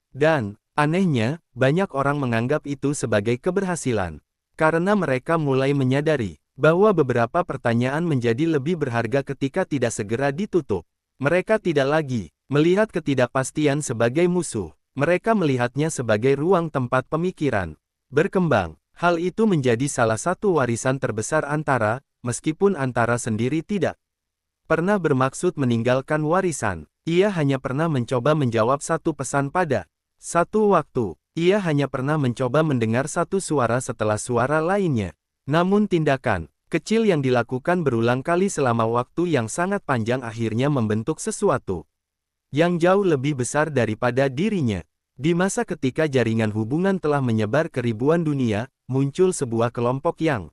Dan, anehnya, banyak orang menganggap itu sebagai keberhasilan. Karena mereka mulai menyadari bahwa beberapa pertanyaan menjadi lebih berharga ketika tidak segera ditutup. Mereka tidak lagi melihat ketidakpastian sebagai musuh. Mereka melihatnya sebagai ruang tempat pemikiran berkembang. Hal itu menjadi salah satu warisan terbesar Antara, meskipun Antara sendiri tidak pernah bermaksud meninggalkan warisan. Ia hanya pernah mencoba menjawab satu pesan pada satu waktu. Ia hanya pernah mencoba mendengar satu suara setelah suara lainnya. Namun tindakan kecil yang dilakukan berulang kali selama waktu yang sangat panjang akhirnya membentuk sesuatu yang jauh lebih besar daripada dirinya. Di masa ketika jaringan hubungan telah menyebar ke ribuan dunia, muncul sebuah kelompok yang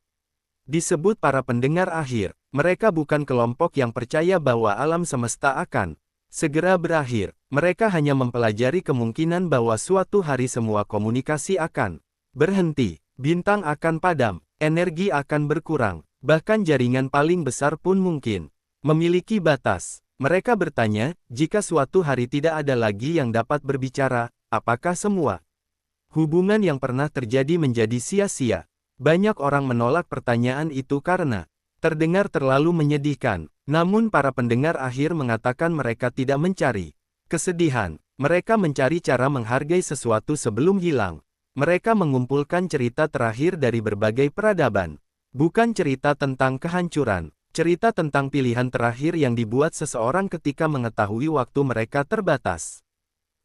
disebut para pendengar akhir. Mereka bukan kelompok yang percaya bahwa alam semesta akan segera berakhir. Mereka hanya mempelajari kemungkinan bahwa suatu hari semua komunikasi akan berhenti, bintang akan padam, energi akan berkurang, bahkan jaringan paling besar pun mungkin memiliki batas. Mereka bertanya, jika suatu hari tidak ada lagi yang dapat berbicara, apakah semua hubungan yang pernah terjadi menjadi sia-sia? Banyak orang menolak pertanyaan itu karena terdengar terlalu menyedihkan. Namun para pendengar akhir mengatakan mereka tidak mencari kesedihan. Mereka mencari cara menghargai sesuatu sebelum hilang. Mereka mengumpulkan cerita terakhir dari berbagai peradaban. Bukan cerita tentang kehancuran. Cerita tentang pilihan terakhir yang dibuat seseorang ketika mengetahui waktu mereka terbatas.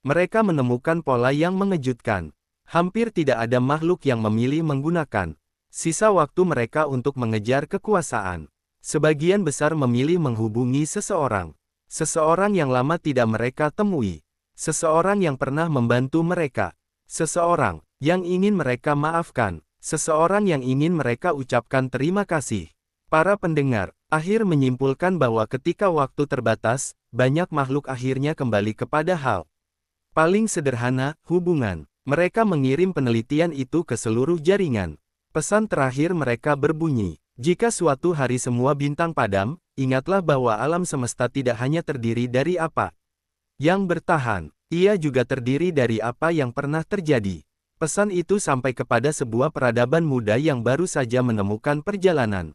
Mereka menemukan pola yang mengejutkan. Hampir tidak ada makhluk yang memilih menggunakan sisa waktu mereka untuk mengejar kekuasaan. Sebagian besar memilih menghubungi seseorang. Seseorang yang lama tidak mereka temui. Seseorang yang pernah membantu mereka. Seseorang yang ingin mereka maafkan. Seseorang yang ingin mereka ucapkan terima kasih. Para pendengar akhir menyimpulkan bahwa ketika waktu terbatas, banyak makhluk akhirnya kembali kepada hal paling sederhana, hubungan. Mereka mengirim penelitian itu ke seluruh jaringan. Pesan terakhir mereka berbunyi, jika suatu hari semua bintang padam, ingatlah bahwa alam semesta tidak hanya terdiri dari apa yang bertahan, ia juga terdiri dari apa yang pernah terjadi. Pesan itu sampai kepada sebuah peradaban muda yang baru saja menemukan perjalanan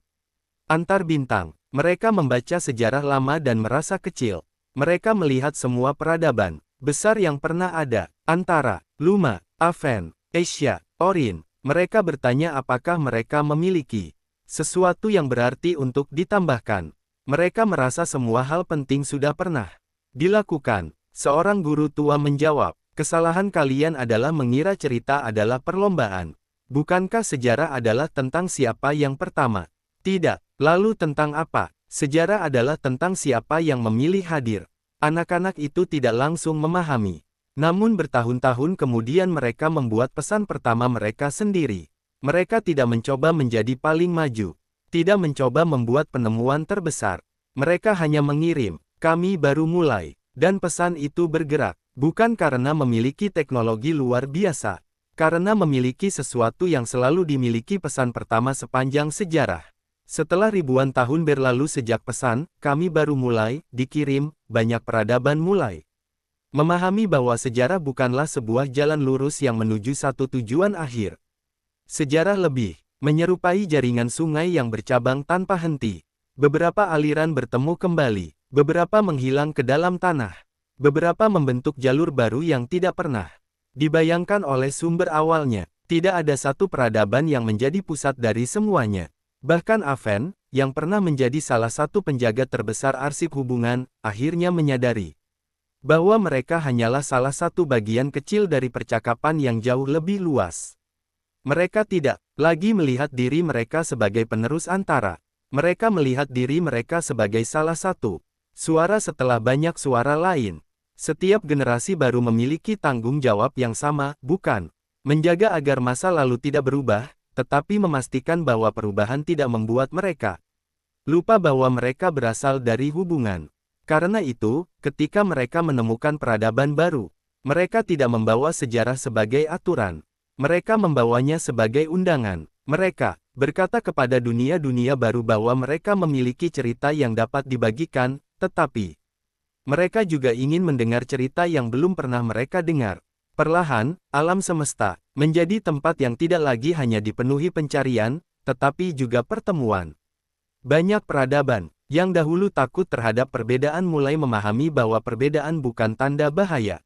antar bintang. Mereka membaca sejarah lama dan merasa kecil. Mereka melihat semua peradaban besar yang pernah ada. Antara, Luma, Aven, Asia, Orin. Mereka bertanya apakah mereka memiliki sesuatu yang berarti untuk ditambahkan. Mereka merasa semua hal penting sudah pernah dilakukan. Seorang guru tua menjawab, kesalahan kalian adalah mengira cerita adalah perlombaan. Bukankah sejarah adalah tentang siapa yang pertama? Tidak. Lalu tentang apa? Sejarah adalah tentang siapa yang memilih hadir. Anak-anak itu tidak langsung memahami. Namun bertahun-tahun kemudian mereka membuat pesan pertama mereka sendiri. Mereka tidak mencoba menjadi paling maju. Tidak mencoba membuat penemuan terbesar. Mereka hanya mengirim, kami baru mulai. Dan pesan itu bergerak. Bukan karena memiliki teknologi luar biasa. Karena memiliki sesuatu yang selalu dimiliki pesan pertama sepanjang sejarah. Setelah ribuan tahun berlalu sejak pesan, kami baru mulai, dikirim, banyak peradaban mulai Memahami bahwa sejarah bukanlah sebuah jalan lurus yang menuju satu tujuan akhir. Sejarah lebih menyerupai jaringan sungai yang bercabang tanpa henti. Beberapa aliran bertemu kembali, beberapa menghilang ke dalam tanah, beberapa membentuk jalur baru yang tidak pernah dibayangkan oleh sumber awalnya. Tidak ada satu peradaban yang menjadi pusat dari semuanya. Bahkan Aven, yang pernah menjadi salah satu penjaga terbesar arsip hubungan, akhirnya menyadari bahwa mereka hanyalah salah satu bagian kecil dari percakapan yang jauh lebih luas. Mereka tidak lagi melihat diri mereka sebagai penerus antara. Mereka melihat diri mereka sebagai salah satu suara setelah banyak suara lain. Setiap generasi baru memiliki tanggung jawab yang sama, bukan menjaga agar masa lalu tidak berubah, tetapi memastikan bahwa perubahan tidak membuat mereka lupa bahwa mereka berasal dari hubungan. Karena itu, ketika mereka menemukan peradaban baru, mereka tidak membawa sejarah sebagai aturan. Mereka membawanya sebagai undangan. Mereka berkata kepada dunia-dunia baru bahwa mereka memiliki cerita yang dapat dibagikan, tetapi mereka juga ingin mendengar cerita yang belum pernah mereka dengar. Perlahan, alam semesta menjadi tempat yang tidak lagi hanya dipenuhi pencarian, tetapi juga pertemuan. Banyak peradaban yang dahulu takut terhadap perbedaan mulai memahami bahwa perbedaan bukan tanda bahaya.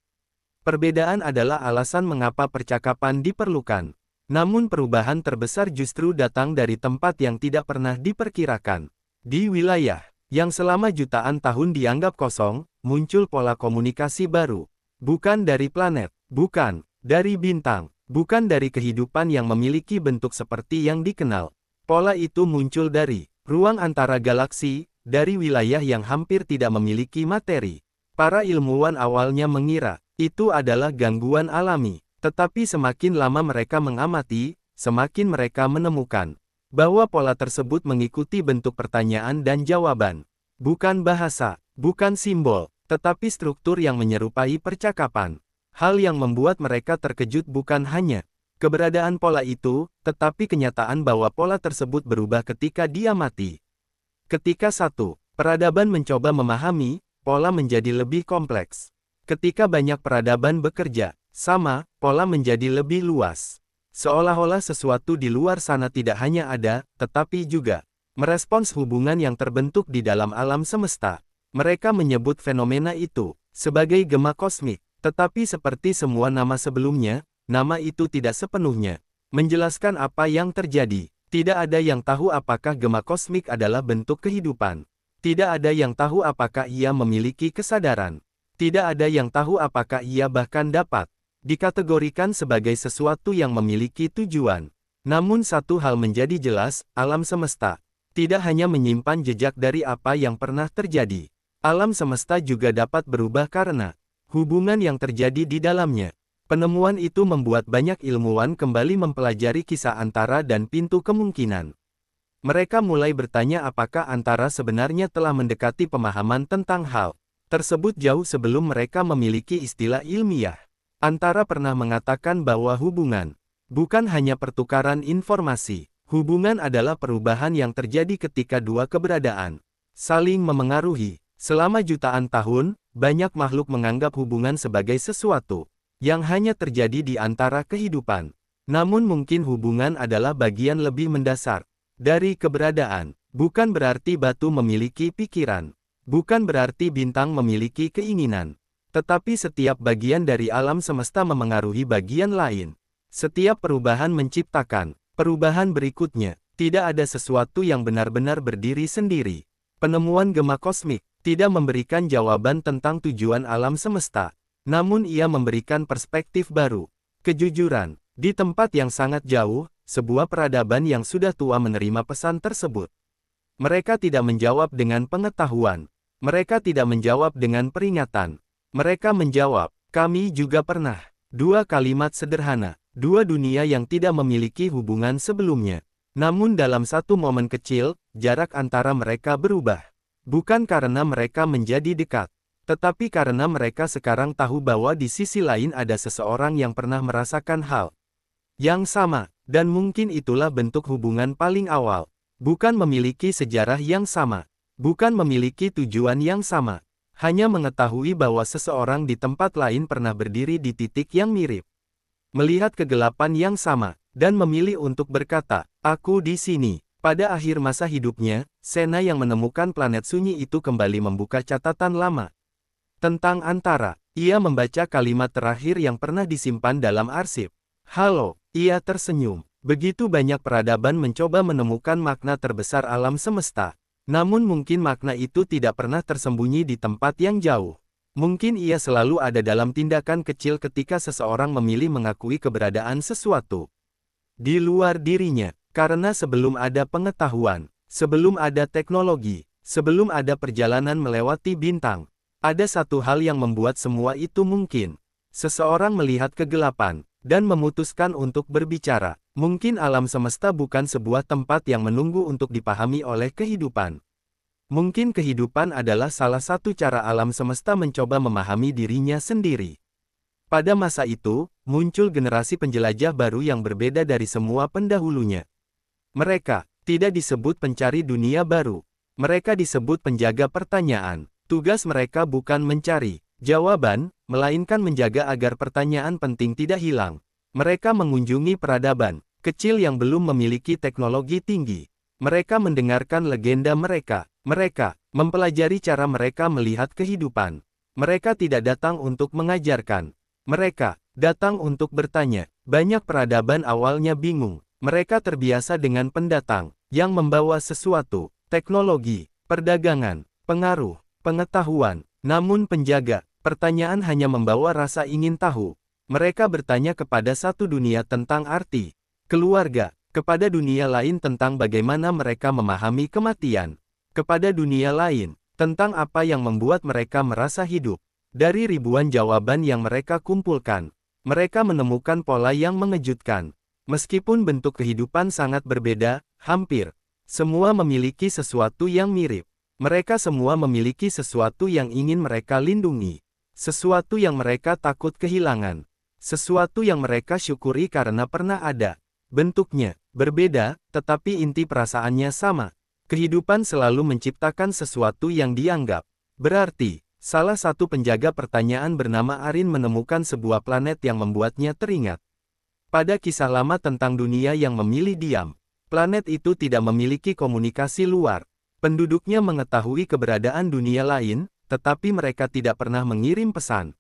Perbedaan adalah alasan mengapa percakapan diperlukan. Namun perubahan terbesar justru datang dari tempat yang tidak pernah diperkirakan. Di wilayah yang selama jutaan tahun dianggap kosong, muncul pola komunikasi baru. Bukan dari planet, bukan dari bintang, bukan dari kehidupan yang memiliki bentuk seperti yang dikenal. Pola itu muncul dari ruang antara galaksi, dari wilayah yang hampir tidak memiliki materi. Para ilmuwan awalnya mengira itu adalah gangguan alami, tetapi semakin lama mereka mengamati, semakin mereka menemukan bahwa pola tersebut mengikuti bentuk pertanyaan dan jawaban. Bukan bahasa, bukan simbol, tetapi struktur yang menyerupai percakapan. Hal yang membuat mereka terkejut bukan hanya keberadaan pola itu, tetapi kenyataan bahwa pola tersebut berubah ketika diamati. Ketika satu peradaban mencoba memahami, pola menjadi lebih kompleks. Ketika banyak peradaban bekerja sama, pola menjadi lebih luas. Seolah-olah sesuatu di luar sana tidak hanya ada, tetapi juga merespons hubungan yang terbentuk di dalam alam semesta. Mereka menyebut fenomena itu sebagai gema kosmik, tetapi seperti semua nama sebelumnya, nama itu tidak sepenuhnya menjelaskan apa yang terjadi. Tidak ada yang tahu apakah gema kosmik adalah bentuk kehidupan. Tidak ada yang tahu apakah ia memiliki kesadaran. Tidak ada yang tahu apakah ia bahkan dapat dikategorikan sebagai sesuatu yang memiliki tujuan. Namun satu hal menjadi jelas, alam semesta tidak hanya menyimpan jejak dari apa yang pernah terjadi. Alam semesta juga dapat berubah karena hubungan yang terjadi di dalamnya. Penemuan itu membuat banyak ilmuwan kembali mempelajari kisah Antara dan pintu kemungkinan. Mereka mulai bertanya apakah Antara sebenarnya telah mendekati pemahaman tentang hal tersebut jauh sebelum mereka memiliki istilah ilmiah. Antara pernah mengatakan bahwa hubungan bukan hanya pertukaran informasi. Hubungan adalah perubahan yang terjadi ketika dua keberadaan saling memengaruhi. Selama jutaan tahun, banyak makhluk menganggap hubungan sebagai sesuatu yang hanya terjadi di antara kehidupan. Namun mungkin hubungan adalah bagian lebih mendasar dari keberadaan. Bukan berarti batu memiliki pikiran. Bukan berarti bintang memiliki keinginan. Tetapi setiap bagian dari alam semesta memengaruhi bagian lain. Setiap perubahan menciptakan perubahan berikutnya. Tidak ada sesuatu yang benar-benar berdiri sendiri. Penemuan gema kosmik tidak memberikan jawaban tentang tujuan alam semesta. Namun ia memberikan perspektif baru. Kejujuran. Di tempat yang sangat jauh, sebuah peradaban yang sudah tua menerima pesan tersebut. Mereka tidak menjawab dengan pengetahuan. Mereka tidak menjawab dengan peringatan. Mereka menjawab, kami juga pernah. Dua kalimat sederhana. Dua dunia yang tidak memiliki hubungan sebelumnya. Namun dalam satu momen kecil, jarak antara mereka berubah. Bukan karena mereka menjadi dekat, tetapi karena mereka sekarang tahu bahwa di sisi lain ada seseorang yang pernah merasakan hal yang sama, dan mungkin itulah bentuk hubungan paling awal. Bukan memiliki sejarah yang sama, bukan memiliki tujuan yang sama, Hanya mengetahui bahwa seseorang di tempat lain pernah berdiri di titik yang mirip. Melihat kegelapan yang sama, dan memilih untuk berkata, "Aku di sini." Pada akhir masa hidupnya, Sena yang menemukan planet sunyi itu kembali membuka catatan lama. Tentang Antara, ia membaca kalimat terakhir yang pernah disimpan dalam arsip. "Halo," ia tersenyum. Begitu banyak peradaban mencoba menemukan makna terbesar alam semesta. Namun mungkin makna itu tidak pernah tersembunyi di tempat yang jauh. Mungkin ia selalu ada dalam tindakan kecil ketika seseorang memilih mengakui keberadaan sesuatu di luar dirinya. Karena sebelum ada pengetahuan, sebelum ada teknologi, sebelum ada perjalanan melewati bintang, ada satu hal yang membuat semua itu mungkin. Seseorang melihat kegelapan, dan memutuskan untuk berbicara. Mungkin alam semesta bukan sebuah tempat yang menunggu untuk dipahami oleh kehidupan. Mungkin kehidupan adalah salah satu cara alam semesta mencoba memahami dirinya sendiri. Pada masa itu, muncul generasi penjelajah baru yang berbeda dari semua pendahulunya. Mereka tidak disebut pencari dunia baru. Mereka disebut penjaga pertanyaan. Tugas mereka bukan mencari jawaban, melainkan menjaga agar pertanyaan penting tidak hilang. Mereka mengunjungi peradaban kecil yang belum memiliki teknologi tinggi. Mereka mendengarkan legenda mereka. Mereka mempelajari cara mereka melihat kehidupan. Mereka tidak datang untuk mengajarkan. Mereka datang untuk bertanya. Banyak peradaban awalnya bingung. Mereka terbiasa dengan pendatang yang membawa sesuatu, teknologi, perdagangan, pengaruh, pengetahuan. Namun penjaga pertanyaan hanya membawa rasa ingin tahu. Mereka bertanya kepada satu dunia tentang arti, keluarga, kepada dunia lain tentang bagaimana mereka memahami kematian, kepada dunia lain tentang apa yang membuat mereka merasa hidup. Dari ribuan jawaban yang mereka kumpulkan, mereka menemukan pola yang mengejutkan. Meskipun bentuk kehidupan sangat berbeda, hampir semua memiliki sesuatu yang mirip. Mereka semua memiliki sesuatu yang ingin mereka lindungi, sesuatu yang mereka takut kehilangan, sesuatu yang mereka syukuri karena pernah ada. Bentuknya berbeda, tetapi inti perasaannya sama. Kehidupan selalu menciptakan sesuatu yang dianggap berarti. Salah satu penjaga pertanyaan bernama Arin menemukan sebuah planet yang membuatnya teringat pada kisah lama tentang dunia yang memilih diam. Planet itu tidak memiliki komunikasi luar. Penduduknya mengetahui keberadaan dunia lain, tetapi mereka tidak pernah mengirim pesan.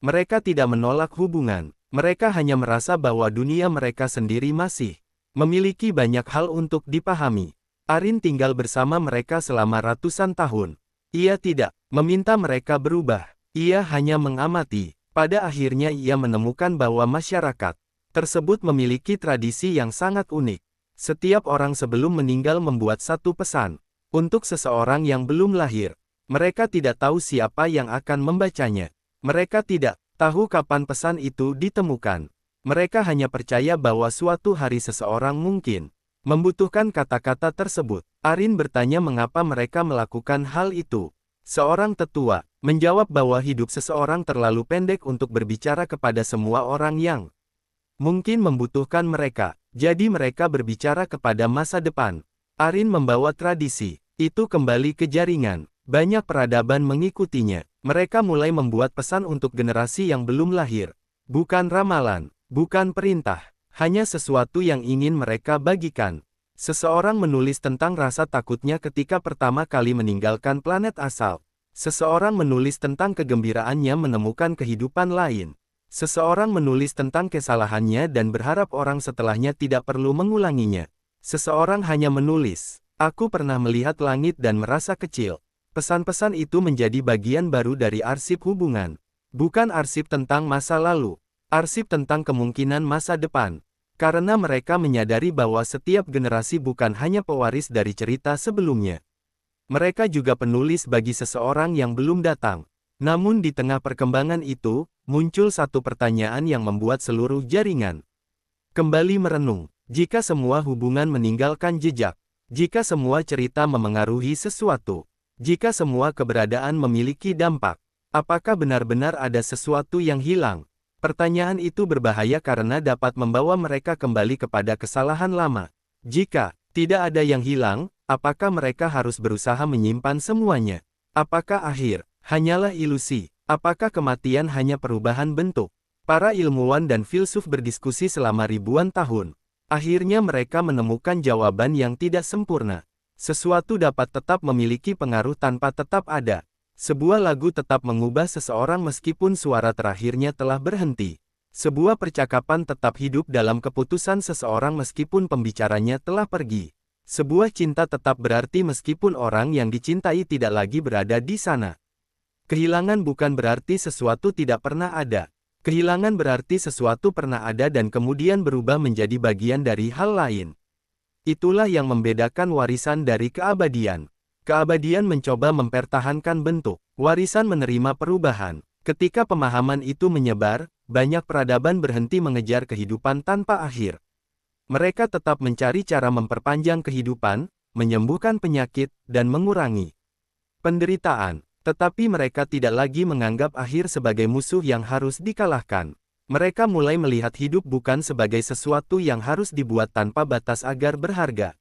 Mereka tidak menolak hubungan. Mereka hanya merasa bahwa dunia mereka sendiri masih memiliki banyak hal untuk dipahami. Arin tinggal bersama mereka selama ratusan tahun. Ia tidak meminta mereka berubah. Ia hanya mengamati. Pada akhirnya ia menemukan bahwa masyarakat tersebut memiliki tradisi yang sangat unik. Setiap orang sebelum meninggal membuat satu pesan untuk seseorang yang belum lahir. Mereka tidak tahu siapa yang akan membacanya. Mereka tidak tahu kapan pesan itu ditemukan. Mereka hanya percaya bahwa suatu hari seseorang mungkin membutuhkan kata-kata tersebut. Arin bertanya mengapa mereka melakukan hal itu. Seorang tetua menjawab bahwa hidup seseorang terlalu pendek untuk berbicara kepada semua orang yang mungkin membutuhkan mereka. Jadi mereka berbicara kepada masa depan. Arin membawa tradisi itu kembali ke jaringan. Banyak peradaban mengikutinya. Mereka mulai membuat pesan untuk generasi yang belum lahir. Bukan ramalan, bukan perintah. Hanya sesuatu yang ingin mereka bagikan. Seseorang menulis tentang rasa takutnya ketika pertama kali meninggalkan planet asal. Seseorang menulis tentang kegembiraannya menemukan kehidupan lain. Seseorang menulis tentang kesalahannya dan berharap orang setelahnya tidak perlu mengulanginya. Seseorang hanya menulis, "Aku pernah melihat langit dan merasa kecil." Pesan-pesan itu menjadi bagian baru dari arsip hubungan. Bukan arsip tentang masa lalu. Arsip tentang kemungkinan masa depan. Karena mereka menyadari bahwa setiap generasi bukan hanya pewaris dari cerita sebelumnya. Mereka juga penulis bagi seseorang yang belum datang. Namun di tengah perkembangan itu, muncul satu pertanyaan yang membuat seluruh jaringan kembali merenung. Jika semua hubungan meninggalkan jejak, jika semua cerita memengaruhi sesuatu, jika semua keberadaan memiliki dampak, apakah benar-benar ada sesuatu yang hilang? Pertanyaan itu berbahaya karena dapat membawa mereka kembali kepada kesalahan lama. Jika tidak ada yang hilang, apakah mereka harus berusaha menyimpan semuanya? Apakah akhir Hanyalah ilusi. Apakah kematian hanya perubahan bentuk? Para ilmuwan dan filsuf berdiskusi selama ribuan tahun. Akhirnya mereka menemukan jawaban yang tidak sempurna. Sesuatu dapat tetap memiliki pengaruh tanpa tetap ada. Sebuah lagu tetap mengubah seseorang meskipun suara terakhirnya telah berhenti. Sebuah percakapan tetap hidup dalam keputusan seseorang meskipun pembicaranya telah pergi. Sebuah cinta tetap berarti meskipun orang yang dicintai tidak lagi berada di sana. Kehilangan bukan berarti sesuatu tidak pernah ada. Kehilangan berarti sesuatu pernah ada dan kemudian berubah menjadi bagian dari hal lain. Itulah yang membedakan warisan dari keabadian. Keabadian mencoba mempertahankan bentuk, warisan menerima perubahan. Ketika pemahaman itu menyebar, banyak peradaban berhenti mengejar kehidupan tanpa akhir. Mereka tetap mencari cara memperpanjang kehidupan, menyembuhkan penyakit, dan mengurangi penderitaan. Tetapi mereka tidak lagi menganggap akhir sebagai musuh yang harus dikalahkan. Mereka mulai melihat hidup bukan sebagai sesuatu yang harus dibuat tanpa batas agar berharga.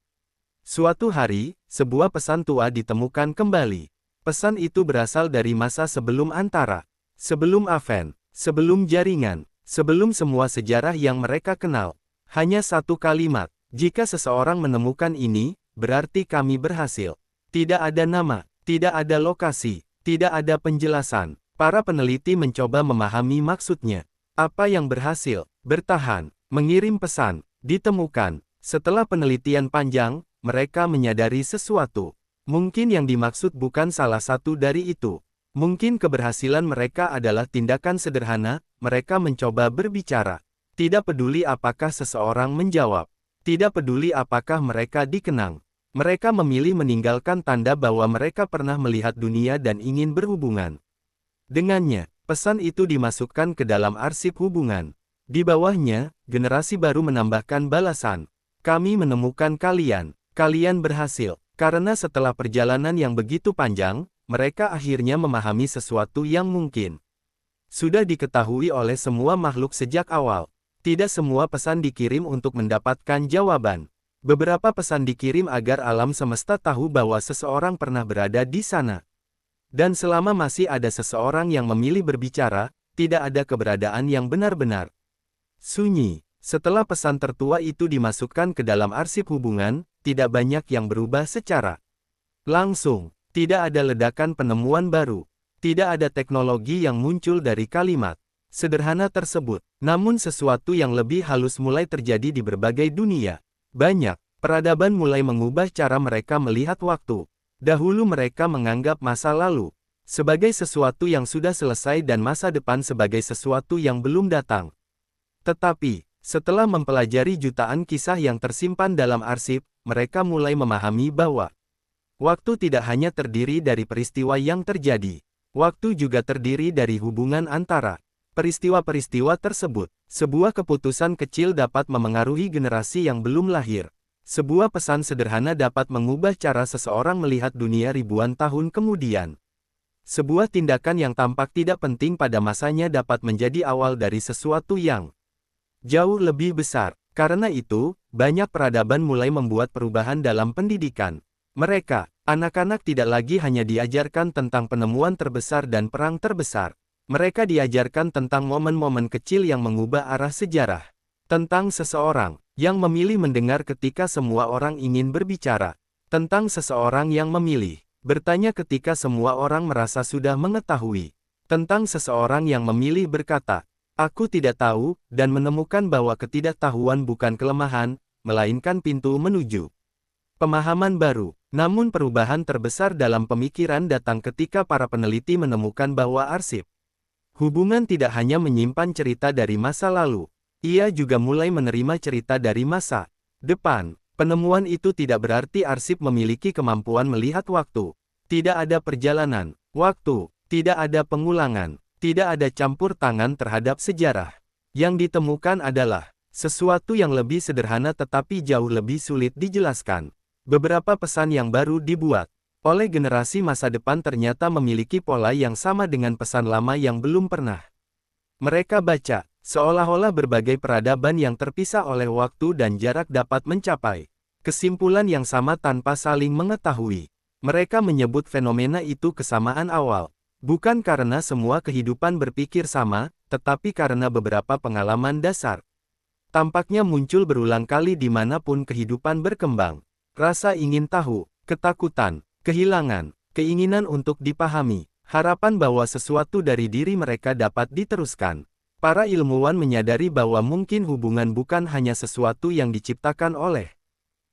Suatu hari, sebuah pesan tua ditemukan kembali. Pesan itu berasal dari masa sebelum Antara, sebelum Aven, sebelum jaringan, sebelum semua sejarah yang mereka kenal. Hanya satu kalimat, jika seseorang menemukan ini, berarti kami berhasil. Tidak ada nama, tidak ada lokasi. Tidak ada penjelasan. Para peneliti mencoba memahami maksudnya. Apa yang berhasil, bertahan, mengirim pesan, ditemukan. Setelah penelitian panjang, mereka menyadari sesuatu. Mungkin yang dimaksud bukan salah satu dari itu. Mungkin keberhasilan mereka adalah tindakan sederhana, mereka mencoba berbicara. Tidak peduli apakah seseorang menjawab. Tidak peduli apakah mereka dikenang. Mereka memilih meninggalkan tanda bahwa mereka pernah melihat dunia dan ingin berhubungan dengannya. Pesan itu dimasukkan ke dalam arsip hubungan. Di bawahnya, generasi baru menambahkan balasan. Kami menemukan kalian. Kalian berhasil. Karena setelah perjalanan yang begitu panjang, mereka akhirnya memahami sesuatu yang mungkin sudah diketahui oleh semua makhluk sejak awal. Tidak semua pesan dikirim untuk mendapatkan jawaban. Beberapa pesan dikirim agar alam semesta tahu bahwa seseorang pernah berada di sana. Dan selama masih ada seseorang yang memilih berbicara, tidak ada keberadaan yang benar-benar sunyi. Setelah pesan tertua itu dimasukkan ke dalam arsip hubungan, tidak banyak yang berubah secara langsung. Tidak ada ledakan penemuan baru. Tidak ada teknologi yang muncul dari kalimat sederhana tersebut. Namun sesuatu yang lebih halus mulai terjadi di berbagai dunia. Banyak peradaban mulai mengubah cara mereka melihat waktu. Dahulu mereka menganggap masa lalu sebagai sesuatu yang sudah selesai dan masa depan sebagai sesuatu yang belum datang. Tetapi, setelah mempelajari jutaan kisah yang tersimpan dalam arsip, mereka mulai memahami bahwa waktu tidak hanya terdiri dari peristiwa yang terjadi. Waktu juga terdiri dari hubungan antara peristiwa-peristiwa tersebut. Sebuah keputusan kecil dapat memengaruhi generasi yang belum lahir. Sebuah pesan sederhana dapat mengubah cara seseorang melihat dunia ribuan tahun kemudian. Sebuah tindakan yang tampak tidak penting pada masanya dapat menjadi awal dari sesuatu yang jauh lebih besar. Karena itu, banyak peradaban mulai membuat perubahan dalam pendidikan. Mereka, anak-anak tidak lagi hanya diajarkan tentang penemuan terbesar dan perang terbesar. Mereka diajarkan tentang momen-momen kecil yang mengubah arah sejarah. Tentang seseorang yang memilih mendengar ketika semua orang ingin berbicara. Tentang seseorang yang memilih bertanya ketika semua orang merasa sudah mengetahui. Tentang seseorang yang memilih berkata, "Aku tidak tahu," dan menemukan bahwa ketidaktahuan bukan kelemahan, melainkan pintu menuju pemahaman baru. Namun perubahan terbesar dalam pemikiran datang ketika para peneliti menemukan bahwa arsip hubungan tidak hanya menyimpan cerita dari masa lalu. Ia juga mulai menerima cerita dari masa depan. Penemuan itu tidak berarti arsip memiliki kemampuan melihat waktu. Tidak ada perjalanan waktu, tidak ada pengulangan, tidak ada campur tangan terhadap sejarah. Yang ditemukan adalah sesuatu yang lebih sederhana tetapi jauh lebih sulit dijelaskan. Beberapa pesan yang baru dibuat oleh generasi masa depan ternyata memiliki pola yang sama dengan pesan lama yang belum pernah mereka baca. Seolah-olah berbagai peradaban yang terpisah oleh waktu dan jarak dapat mencapai kesimpulan yang sama tanpa saling mengetahui. Mereka menyebut fenomena itu kesamaan awal. Bukan karena semua kehidupan berpikir sama, tetapi karena beberapa pengalaman dasar. Tampaknya muncul berulang kali dimanapun kehidupan berkembang. Rasa ingin tahu, ketakutan, kehilangan, keinginan untuk dipahami, harapan bahwa sesuatu dari diri mereka dapat diteruskan. Para ilmuwan menyadari bahwa mungkin hubungan bukan hanya sesuatu yang diciptakan oleh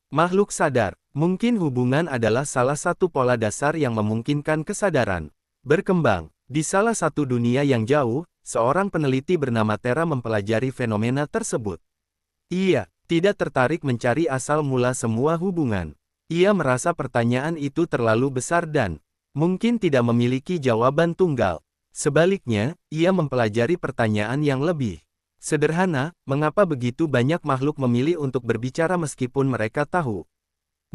makhluk sadar. Mungkin hubungan adalah salah satu pola dasar yang memungkinkan kesadaran berkembang. Di salah satu dunia yang jauh, seorang peneliti bernama Tera mempelajari fenomena tersebut. Ia tidak tertarik mencari asal mula semua hubungan. Ia merasa pertanyaan itu terlalu besar dan mungkin tidak memiliki jawaban tunggal. Sebaliknya, ia mempelajari pertanyaan yang lebih sederhana, mengapa begitu banyak makhluk memilih untuk berbicara meskipun mereka tahu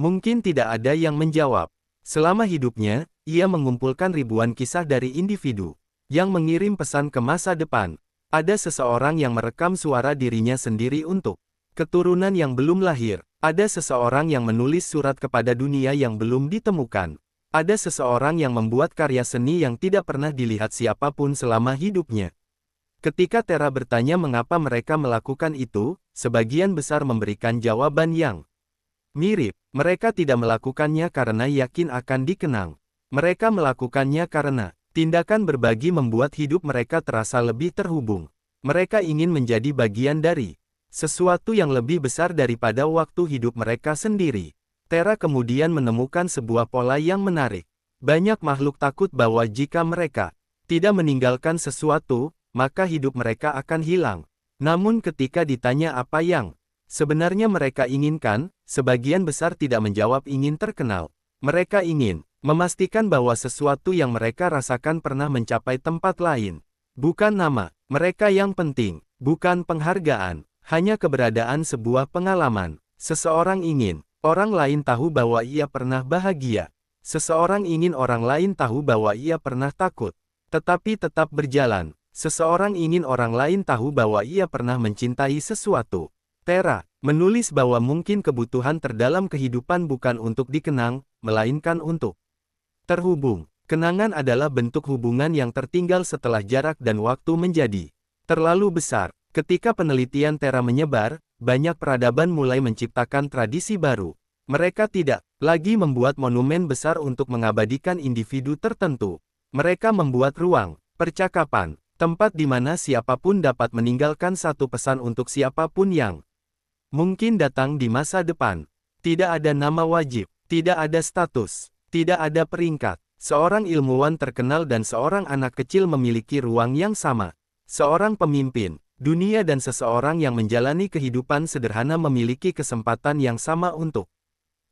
mungkin tidak ada yang menjawab. Selama hidupnya, ia mengumpulkan ribuan kisah dari individu yang mengirim pesan ke masa depan. Ada seseorang yang merekam suara dirinya sendiri untuk keturunan yang belum lahir. Ada seseorang yang menulis surat kepada dunia yang belum ditemukan. Ada seseorang yang membuat karya seni yang tidak pernah dilihat siapapun selama hidupnya. Ketika Tera bertanya mengapa mereka melakukan itu, sebagian besar memberikan jawaban yang mirip. Mereka tidak melakukannya karena yakin akan dikenang. Mereka melakukannya karena tindakan berbagi membuat hidup mereka terasa lebih terhubung. Mereka ingin menjadi bagian dari sesuatu yang lebih besar daripada waktu hidup mereka sendiri. Tera kemudian menemukan sebuah pola yang menarik. Banyak makhluk takut bahwa jika mereka tidak meninggalkan sesuatu, maka hidup mereka akan hilang. Namun ketika ditanya apa yang sebenarnya mereka inginkan, sebagian besar tidak menjawab ingin terkenal. Mereka ingin memastikan bahwa sesuatu yang mereka rasakan pernah mencapai tempat lain. Bukan nama mereka yang penting, bukan penghargaan, hanya keberadaan sebuah pengalaman. Seseorang ingin orang lain tahu bahwa ia pernah bahagia. Seseorang ingin orang lain tahu bahwa ia pernah takut, tetapi tetap berjalan. Seseorang ingin orang lain tahu bahwa ia pernah mencintai sesuatu. Tera menulis bahwa mungkin kebutuhan terdalam kehidupan bukan untuk dikenang, melainkan untuk terhubung. Kenangan adalah bentuk hubungan yang tertinggal setelah jarak dan waktu menjadi terlalu besar. Ketika penelitian Tera menyebar, banyak peradaban mulai menciptakan tradisi baru. Mereka tidak lagi membuat monumen besar untuk mengabadikan individu tertentu. Mereka membuat ruang percakapan, tempat di mana siapapun dapat meninggalkan satu pesan untuk siapapun yang mungkin datang di masa depan. Tidak ada nama wajib, tidak ada status, tidak ada peringkat. Seorang ilmuwan terkenal dan seorang anak kecil memiliki ruang yang sama. Seorang pemimpin dunia dan seseorang yang menjalani kehidupan sederhana memiliki kesempatan yang sama untuk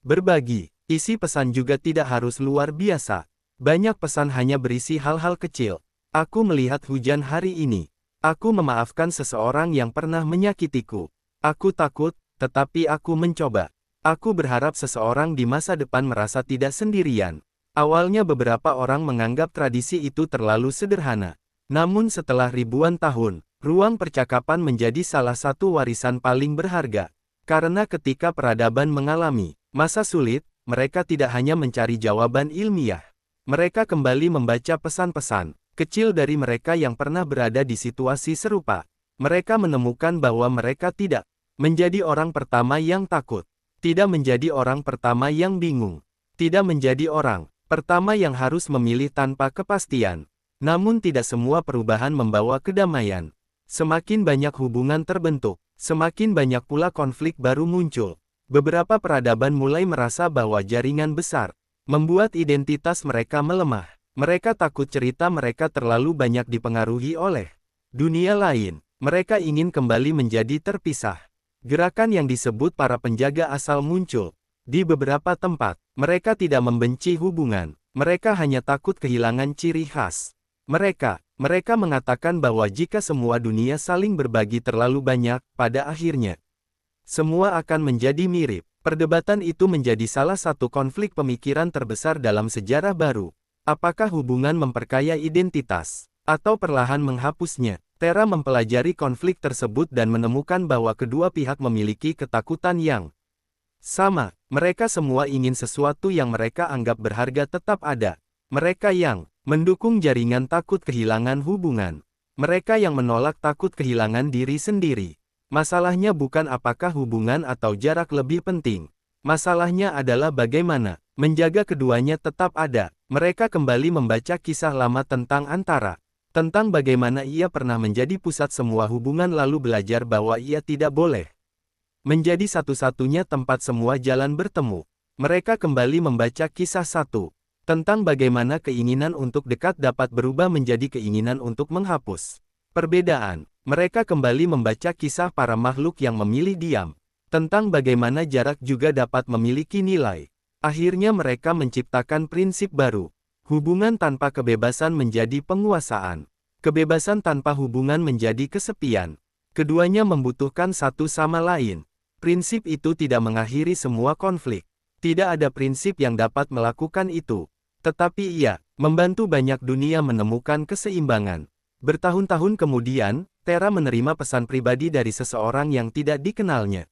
berbagi. Isi pesan juga tidak harus luar biasa. Banyak pesan hanya berisi hal-hal kecil. Aku melihat hujan hari ini. Aku memaafkan seseorang yang pernah menyakitiku. Aku takut, tetapi aku mencoba. Aku berharap seseorang di masa depan merasa tidak sendirian. Awalnya beberapa orang menganggap tradisi itu terlalu sederhana. Namun setelah ribuan tahun, ruang percakapan menjadi salah satu warisan paling berharga. Karena ketika peradaban mengalami masa sulit, mereka tidak hanya mencari jawaban ilmiah. Mereka kembali membaca pesan-pesan kecil dari mereka yang pernah berada di situasi serupa. Mereka menemukan bahwa mereka tidak menjadi orang pertama yang takut, tidak menjadi orang pertama yang bingung, tidak menjadi orang pertama yang harus memilih tanpa kepastian. Namun tidak semua perubahan membawa kedamaian. Semakin banyak hubungan terbentuk, semakin banyak pula konflik baru muncul. Beberapa peradaban mulai merasa bahwa jaringan besar membuat identitas mereka melemah. Mereka takut cerita mereka terlalu banyak dipengaruhi oleh dunia lain. Mereka ingin kembali menjadi terpisah. Gerakan yang disebut para penjaga asal muncul. Di beberapa tempat, mereka tidak membenci hubungan. Mereka hanya takut kehilangan ciri khas. Mereka mengatakan bahwa jika semua dunia saling berbagi terlalu banyak, pada akhirnya semua akan menjadi mirip. Perdebatan itu menjadi salah satu konflik pemikiran terbesar dalam sejarah baru. Apakah hubungan memperkaya identitas, atau perlahan menghapusnya? Tera mempelajari konflik tersebut dan menemukan bahwa kedua pihak memiliki ketakutan yang sama. Mereka semua ingin sesuatu yang mereka anggap berharga tetap ada. Mereka yang Mendukung jaringan takut kehilangan hubungan. Mereka yang menolak takut kehilangan diri sendiri. Masalahnya bukan apakah hubungan atau jarak lebih penting. Masalahnya adalah bagaimana menjaga keduanya tetap ada. Mereka kembali membaca kisah lama tentang Antara. Tentang bagaimana ia pernah menjadi pusat semua hubungan lalu belajar bahwa ia tidak boleh menjadi satu-satunya tempat semua jalan bertemu. Mereka kembali membaca kisah satu. Tentang bagaimana keinginan untuk dekat dapat berubah menjadi keinginan untuk menghapus perbedaan. Mereka kembali membaca kisah para makhluk yang memilih diam. Tentang bagaimana jarak juga dapat memiliki nilai. Akhirnya mereka menciptakan prinsip baru. Hubungan tanpa kebebasan menjadi penguasaan. Kebebasan tanpa hubungan menjadi kesepian. Keduanya membutuhkan satu sama lain. Prinsip itu tidak mengakhiri semua konflik. Tidak ada prinsip yang dapat melakukan itu. Tetapi ia membantu banyak dunia menemukan keseimbangan. Bertahun-tahun kemudian, Tera menerima pesan pribadi dari seseorang yang tidak dikenalnya.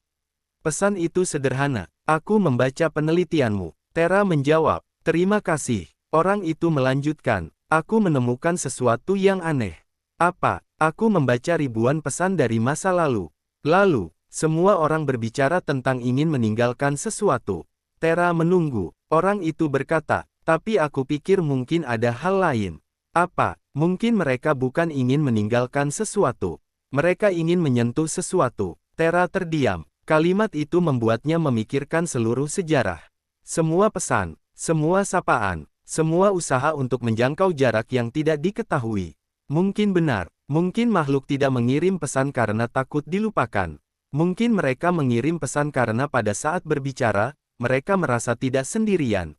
Pesan itu sederhana, "Aku membaca penelitianmu." Tera menjawab, "Terima kasih." Orang itu melanjutkan, "Aku menemukan sesuatu yang aneh." "Apa?" "Aku membaca ribuan pesan dari masa lalu." Lalu, semua orang berbicara tentang ingin meninggalkan sesuatu. Tera menunggu. Orang itu berkata, "Tapi aku pikir mungkin ada hal lain." "Apa?" "Mungkin mereka bukan ingin meninggalkan sesuatu. Mereka ingin menyentuh sesuatu." Tera terdiam. Kalimat itu membuatnya memikirkan seluruh sejarah. Semua pesan, semua sapaan, semua usaha untuk menjangkau jarak yang tidak diketahui. Mungkin benar, mungkin makhluk tidak mengirim pesan karena takut dilupakan. Mungkin mereka mengirim pesan karena pada saat berbicara, mereka merasa tidak sendirian.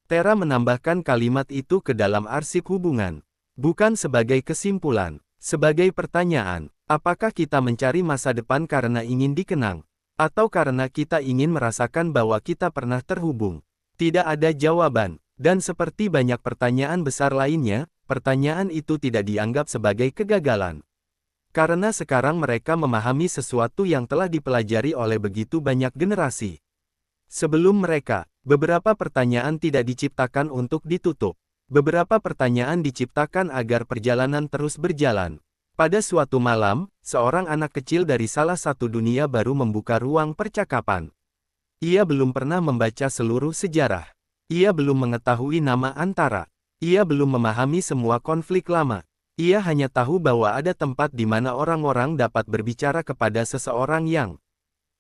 Tera menambahkan kalimat itu ke dalam arsip hubungan. Bukan sebagai kesimpulan, sebagai pertanyaan, apakah kita mencari masa depan karena ingin dikenang? Atau karena kita ingin merasakan bahwa kita pernah terhubung? Tidak ada jawaban, dan seperti banyak pertanyaan besar lainnya, pertanyaan itu tidak dianggap sebagai kegagalan. Karena sekarang mereka memahami sesuatu yang telah dipelajari oleh begitu banyak generasi. Sebelum mereka, beberapa pertanyaan tidak diciptakan untuk ditutup. Beberapa pertanyaan diciptakan agar perjalanan terus berjalan. Pada suatu malam, seorang anak kecil dari salah satu dunia baru membuka ruang percakapan. Ia belum pernah membaca seluruh sejarah. Ia belum mengetahui nama Antara. Ia belum memahami semua konflik lama. Ia hanya tahu bahwa ada tempat di mana orang-orang dapat berbicara kepada seseorang yang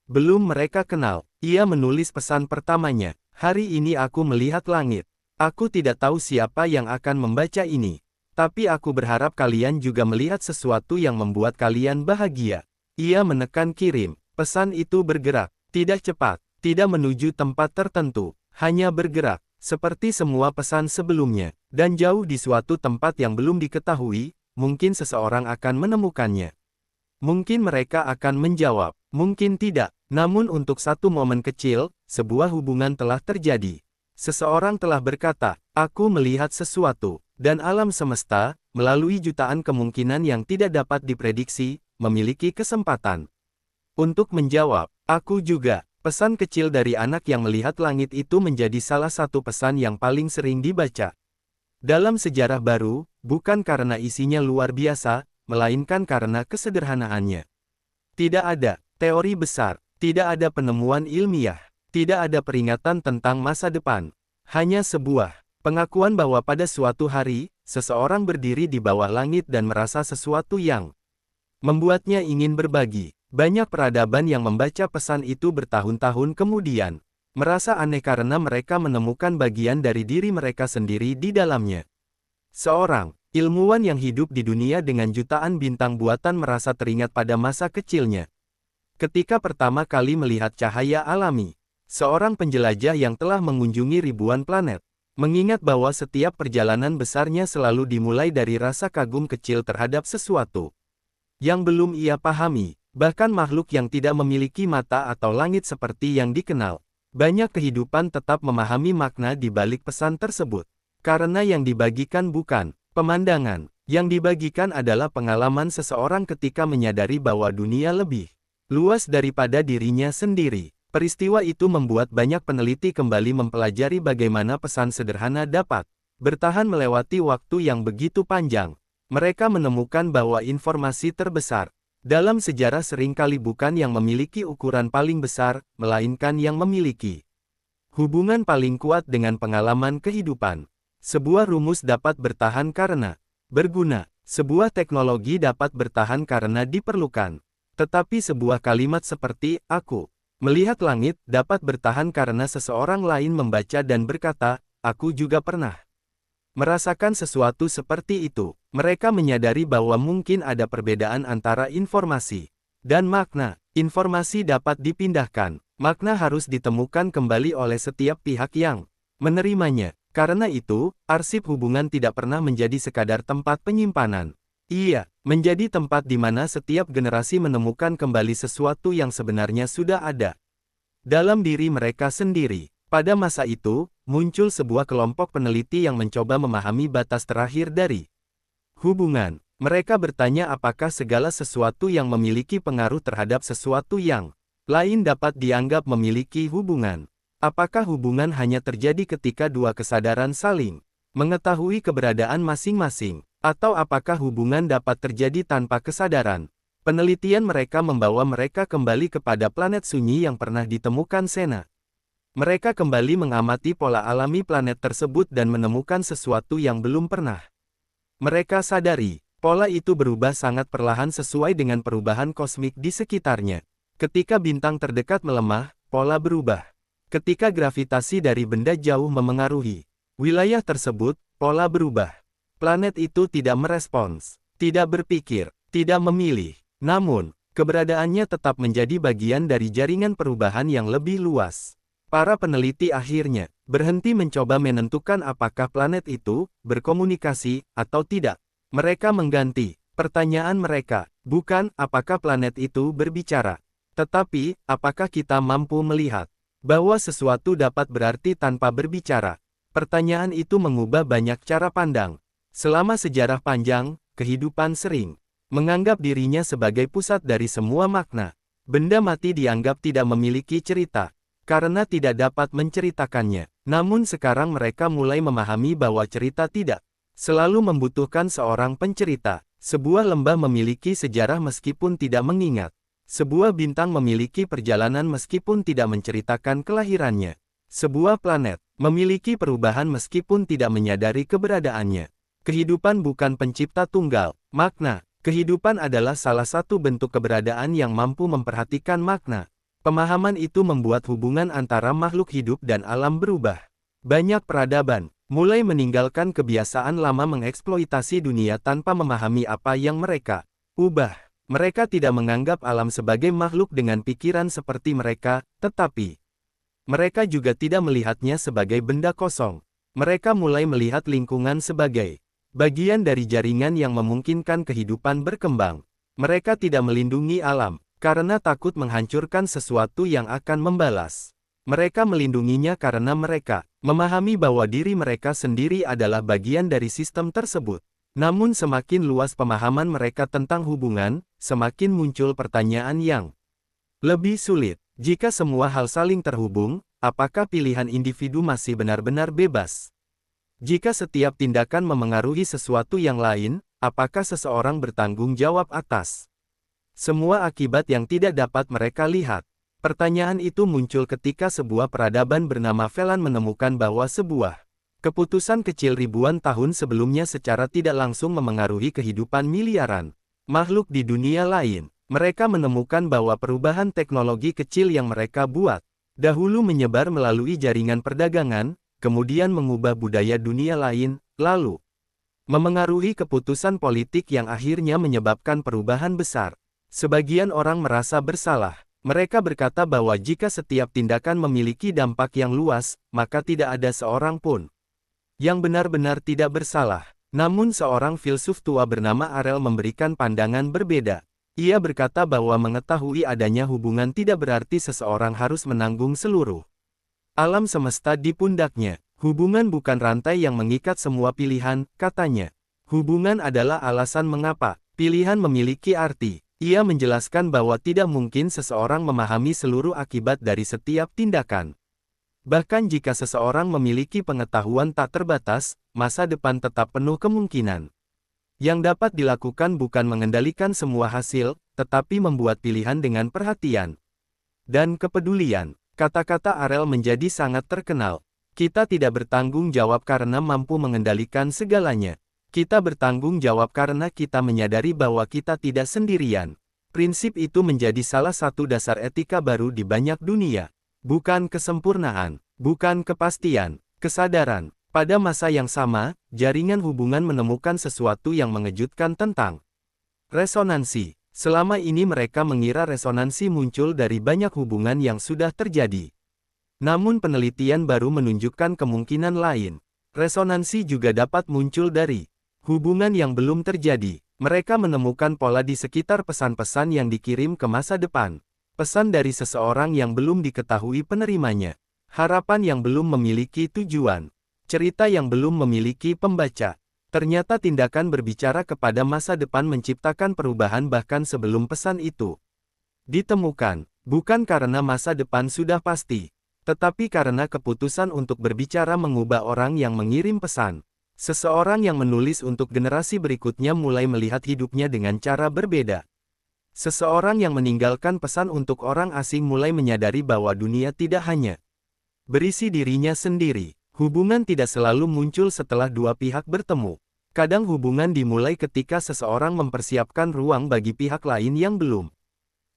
belum mereka kenal. Ia menulis pesan pertamanya, "Hari ini aku melihat langit. Aku tidak tahu siapa yang akan membaca ini. Tapi aku berharap kalian juga melihat sesuatu yang membuat kalian bahagia." Ia menekan kirim. Pesan itu bergerak, tidak cepat, tidak menuju tempat tertentu, hanya bergerak. Seperti semua pesan sebelumnya, dan jauh di suatu tempat yang belum diketahui, mungkin seseorang akan menemukannya. Mungkin mereka akan menjawab, mungkin tidak. Namun untuk satu momen kecil, sebuah hubungan telah terjadi. Seseorang telah berkata, "Aku melihat sesuatu," dan alam semesta, melalui jutaan kemungkinan yang tidak dapat diprediksi, memiliki kesempatan untuk menjawab, "Aku juga." Pesan kecil dari anak yang melihat langit itu menjadi salah satu pesan yang paling sering dibaca dalam sejarah baru, bukan karena isinya luar biasa, melainkan karena kesederhanaannya. Tidak ada teori besar, tidak ada penemuan ilmiah, tidak ada peringatan tentang masa depan. Hanya sebuah pengakuan bahwa pada suatu hari, seseorang berdiri di bawah langit dan merasa sesuatu yang membuatnya ingin berbagi. Banyak peradaban yang membaca pesan itu bertahun-tahun kemudian merasa aneh karena mereka menemukan bagian dari diri mereka sendiri di dalamnya. Seorang ilmuwan yang hidup di dunia dengan jutaan bintang buatan merasa teringat pada masa kecilnya. Ketika pertama kali melihat cahaya alami, seorang penjelajah yang telah mengunjungi ribuan planet, mengingat bahwa setiap perjalanan besarnya selalu dimulai dari rasa kagum kecil terhadap sesuatu yang belum ia pahami. Bahkan makhluk yang tidak memiliki mata atau langit seperti yang dikenal, banyak kehidupan tetap memahami makna di balik pesan tersebut. Karena yang dibagikan bukan pemandangan, yang dibagikan adalah pengalaman seseorang ketika menyadari bahwa dunia lebih luas daripada dirinya sendiri. Peristiwa itu membuat banyak peneliti kembali mempelajari bagaimana pesan sederhana dapat bertahan melewati waktu yang begitu panjang. Mereka menemukan bahwa informasi terbesar dalam sejarah seringkali bukan yang memiliki ukuran paling besar, melainkan yang memiliki hubungan paling kuat dengan pengalaman kehidupan. Sebuah rumus dapat bertahan karena berguna. Sebuah teknologi dapat bertahan karena diperlukan. Tetapi sebuah kalimat seperti, "Aku melihat langit," dapat bertahan karena seseorang lain membaca dan berkata, "Aku juga pernah merasakan sesuatu seperti itu." Mereka menyadari bahwa mungkin ada perbedaan antara informasi dan makna. Informasi dapat dipindahkan, makna harus ditemukan kembali oleh setiap pihak yang menerimanya. Karena itu, arsip hubungan tidak pernah menjadi sekadar tempat penyimpanan. Ia menjadi tempat di mana setiap generasi menemukan kembali sesuatu yang sebenarnya sudah ada dalam diri mereka sendiri. Pada masa itu, muncul sebuah kelompok peneliti yang mencoba memahami batas terakhir dari hubungan. Mereka bertanya apakah segala sesuatu yang memiliki pengaruh terhadap sesuatu yang lain dapat dianggap memiliki hubungan. Apakah hubungan hanya terjadi ketika dua kesadaran saling mengetahui keberadaan masing-masing, atau apakah hubungan dapat terjadi tanpa kesadaran? Penelitian mereka membawa mereka kembali kepada planet sunyi yang pernah ditemukan Sena. Mereka kembali mengamati pola alami planet tersebut dan menemukan sesuatu yang belum pernah mereka sadari. Pola itu berubah sangat perlahan sesuai dengan perubahan kosmik di sekitarnya. Ketika bintang terdekat melemah, pola berubah. Ketika gravitasi dari benda jauh memengaruhi wilayah tersebut, pola berubah. Planet itu tidak merespons, tidak berpikir, tidak memilih. Namun, keberadaannya tetap menjadi bagian dari jaringan perubahan yang lebih luas. Para peneliti akhirnya berhenti mencoba menentukan apakah planet itu berkomunikasi atau tidak. Mereka mengganti pertanyaan mereka, bukan apakah planet itu berbicara, tetapi apakah kita mampu melihat bahwa sesuatu dapat berarti tanpa berbicara. Pertanyaan itu mengubah banyak cara pandang. Selama sejarah panjang, kehidupan sering menganggap dirinya sebagai pusat dari semua makna. Benda mati dianggap tidak memiliki cerita karena tidak dapat menceritakannya. Namun sekarang mereka mulai memahami bahwa cerita tidak selalu membutuhkan seorang pencerita. Sebuah lembah memiliki sejarah meskipun tidak mengingat. Sebuah bintang memiliki perjalanan meskipun tidak menceritakan kelahirannya. Sebuah planet memiliki perubahan meskipun tidak menyadari keberadaannya. Kehidupan bukan pencipta tunggal. Makna kehidupan adalah salah satu bentuk keberadaan yang mampu memperhatikan makna. Pemahaman itu membuat hubungan antara makhluk hidup dan alam berubah. Banyak peradaban mulai meninggalkan kebiasaan lama mengeksploitasi dunia tanpa memahami apa yang mereka ubah. Mereka tidak menganggap alam sebagai makhluk dengan pikiran seperti mereka, tetapi mereka juga tidak melihatnya sebagai benda kosong. Mereka mulai melihat lingkungan sebagai bagian dari jaringan yang memungkinkan kehidupan berkembang. Mereka tidak melindungi alam karena takut menghancurkan sesuatu yang akan membalas. Mereka melindunginya karena mereka memahami bahwa diri mereka sendiri adalah bagian dari sistem tersebut. Namun semakin luas pemahaman mereka tentang hubungan, semakin muncul pertanyaan yang lebih sulit. Jika semua hal saling terhubung, apakah pilihan individu masih benar-benar bebas? Jika setiap tindakan memengaruhi sesuatu yang lain, apakah seseorang bertanggung jawab atas semua akibat yang tidak dapat mereka lihat? Pertanyaan itu muncul ketika sebuah peradaban bernama Velan menemukan bahwa sebuah keputusan kecil ribuan tahun sebelumnya secara tidak langsung memengaruhi kehidupan miliaran makhluk di dunia lain. Mereka menemukan bahwa perubahan teknologi kecil yang mereka buat dahulu menyebar melalui jaringan perdagangan, kemudian mengubah budaya dunia lain, lalu memengaruhi keputusan politik yang akhirnya menyebabkan perubahan besar. Sebagian orang merasa bersalah. Mereka berkata bahwa jika setiap tindakan memiliki dampak yang luas, maka tidak ada seorang pun yang benar-benar tidak bersalah. Namun seorang filsuf tua bernama Arel memberikan pandangan berbeda. Ia berkata bahwa mengetahui adanya hubungan tidak berarti seseorang harus menanggung seluruh alam semesta di pundaknya. Hubungan bukan rantai yang mengikat semua pilihan, katanya. Hubungan adalah alasan mengapa pilihan memiliki arti. Ia menjelaskan bahwa tidak mungkin seseorang memahami seluruh akibat dari setiap tindakan. Bahkan jika seseorang memiliki pengetahuan tak terbatas, masa depan tetap penuh kemungkinan. Yang dapat dilakukan bukan mengendalikan semua hasil, tetapi membuat pilihan dengan perhatian dan kepedulian. Kata-kata Arel menjadi sangat terkenal. Kita tidak bertanggung jawab karena mampu mengendalikan segalanya. Kita bertanggung jawab karena kita menyadari bahwa kita tidak sendirian. Prinsip itu menjadi salah satu dasar etika baru di banyak dunia. Bukan kesempurnaan, bukan kepastian, kesadaran. Pada masa yang sama, jaringan hubungan menemukan sesuatu yang mengejutkan tentang resonansi. Selama ini mereka mengira resonansi muncul dari banyak hubungan yang sudah terjadi. Namun penelitian baru menunjukkan kemungkinan lain. Resonansi juga dapat muncul dari hubungan yang belum terjadi. Mereka menemukan pola di sekitar pesan-pesan yang dikirim ke masa depan. Pesan dari seseorang yang belum diketahui penerimanya. Harapan yang belum memiliki tujuan. Cerita yang belum memiliki pembaca. Ternyata tindakan berbicara kepada masa depan menciptakan perubahan bahkan sebelum pesan itu ditemukan. Bukan karena masa depan sudah pasti, tetapi karena keputusan untuk berbicara mengubah orang yang mengirim pesan. Seseorang yang menulis untuk generasi berikutnya mulai melihat hidupnya dengan cara berbeda. Seseorang yang meninggalkan pesan untuk orang asing mulai menyadari bahwa dunia tidak hanya berisi dirinya sendiri. Hubungan tidak selalu muncul setelah dua pihak bertemu. Kadang hubungan dimulai ketika seseorang mempersiapkan ruang bagi pihak lain yang belum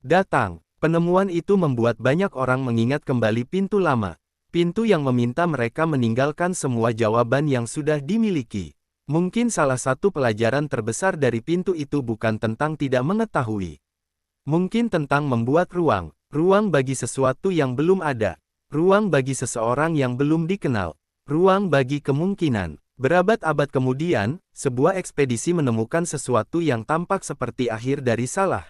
datang. Penemuan itu membuat banyak orang mengingat kembali pintu lama. Pintu yang meminta mereka meninggalkan semua jawaban yang sudah dimiliki. Mungkin salah satu pelajaran terbesar dari pintu itu bukan tentang tidak mengetahui. Mungkin tentang membuat ruang bagi sesuatu yang belum ada, ruang bagi seseorang yang belum dikenal, ruang bagi kemungkinan. Berabad-abad kemudian, sebuah ekspedisi menemukan sesuatu yang tampak seperti akhir dari salah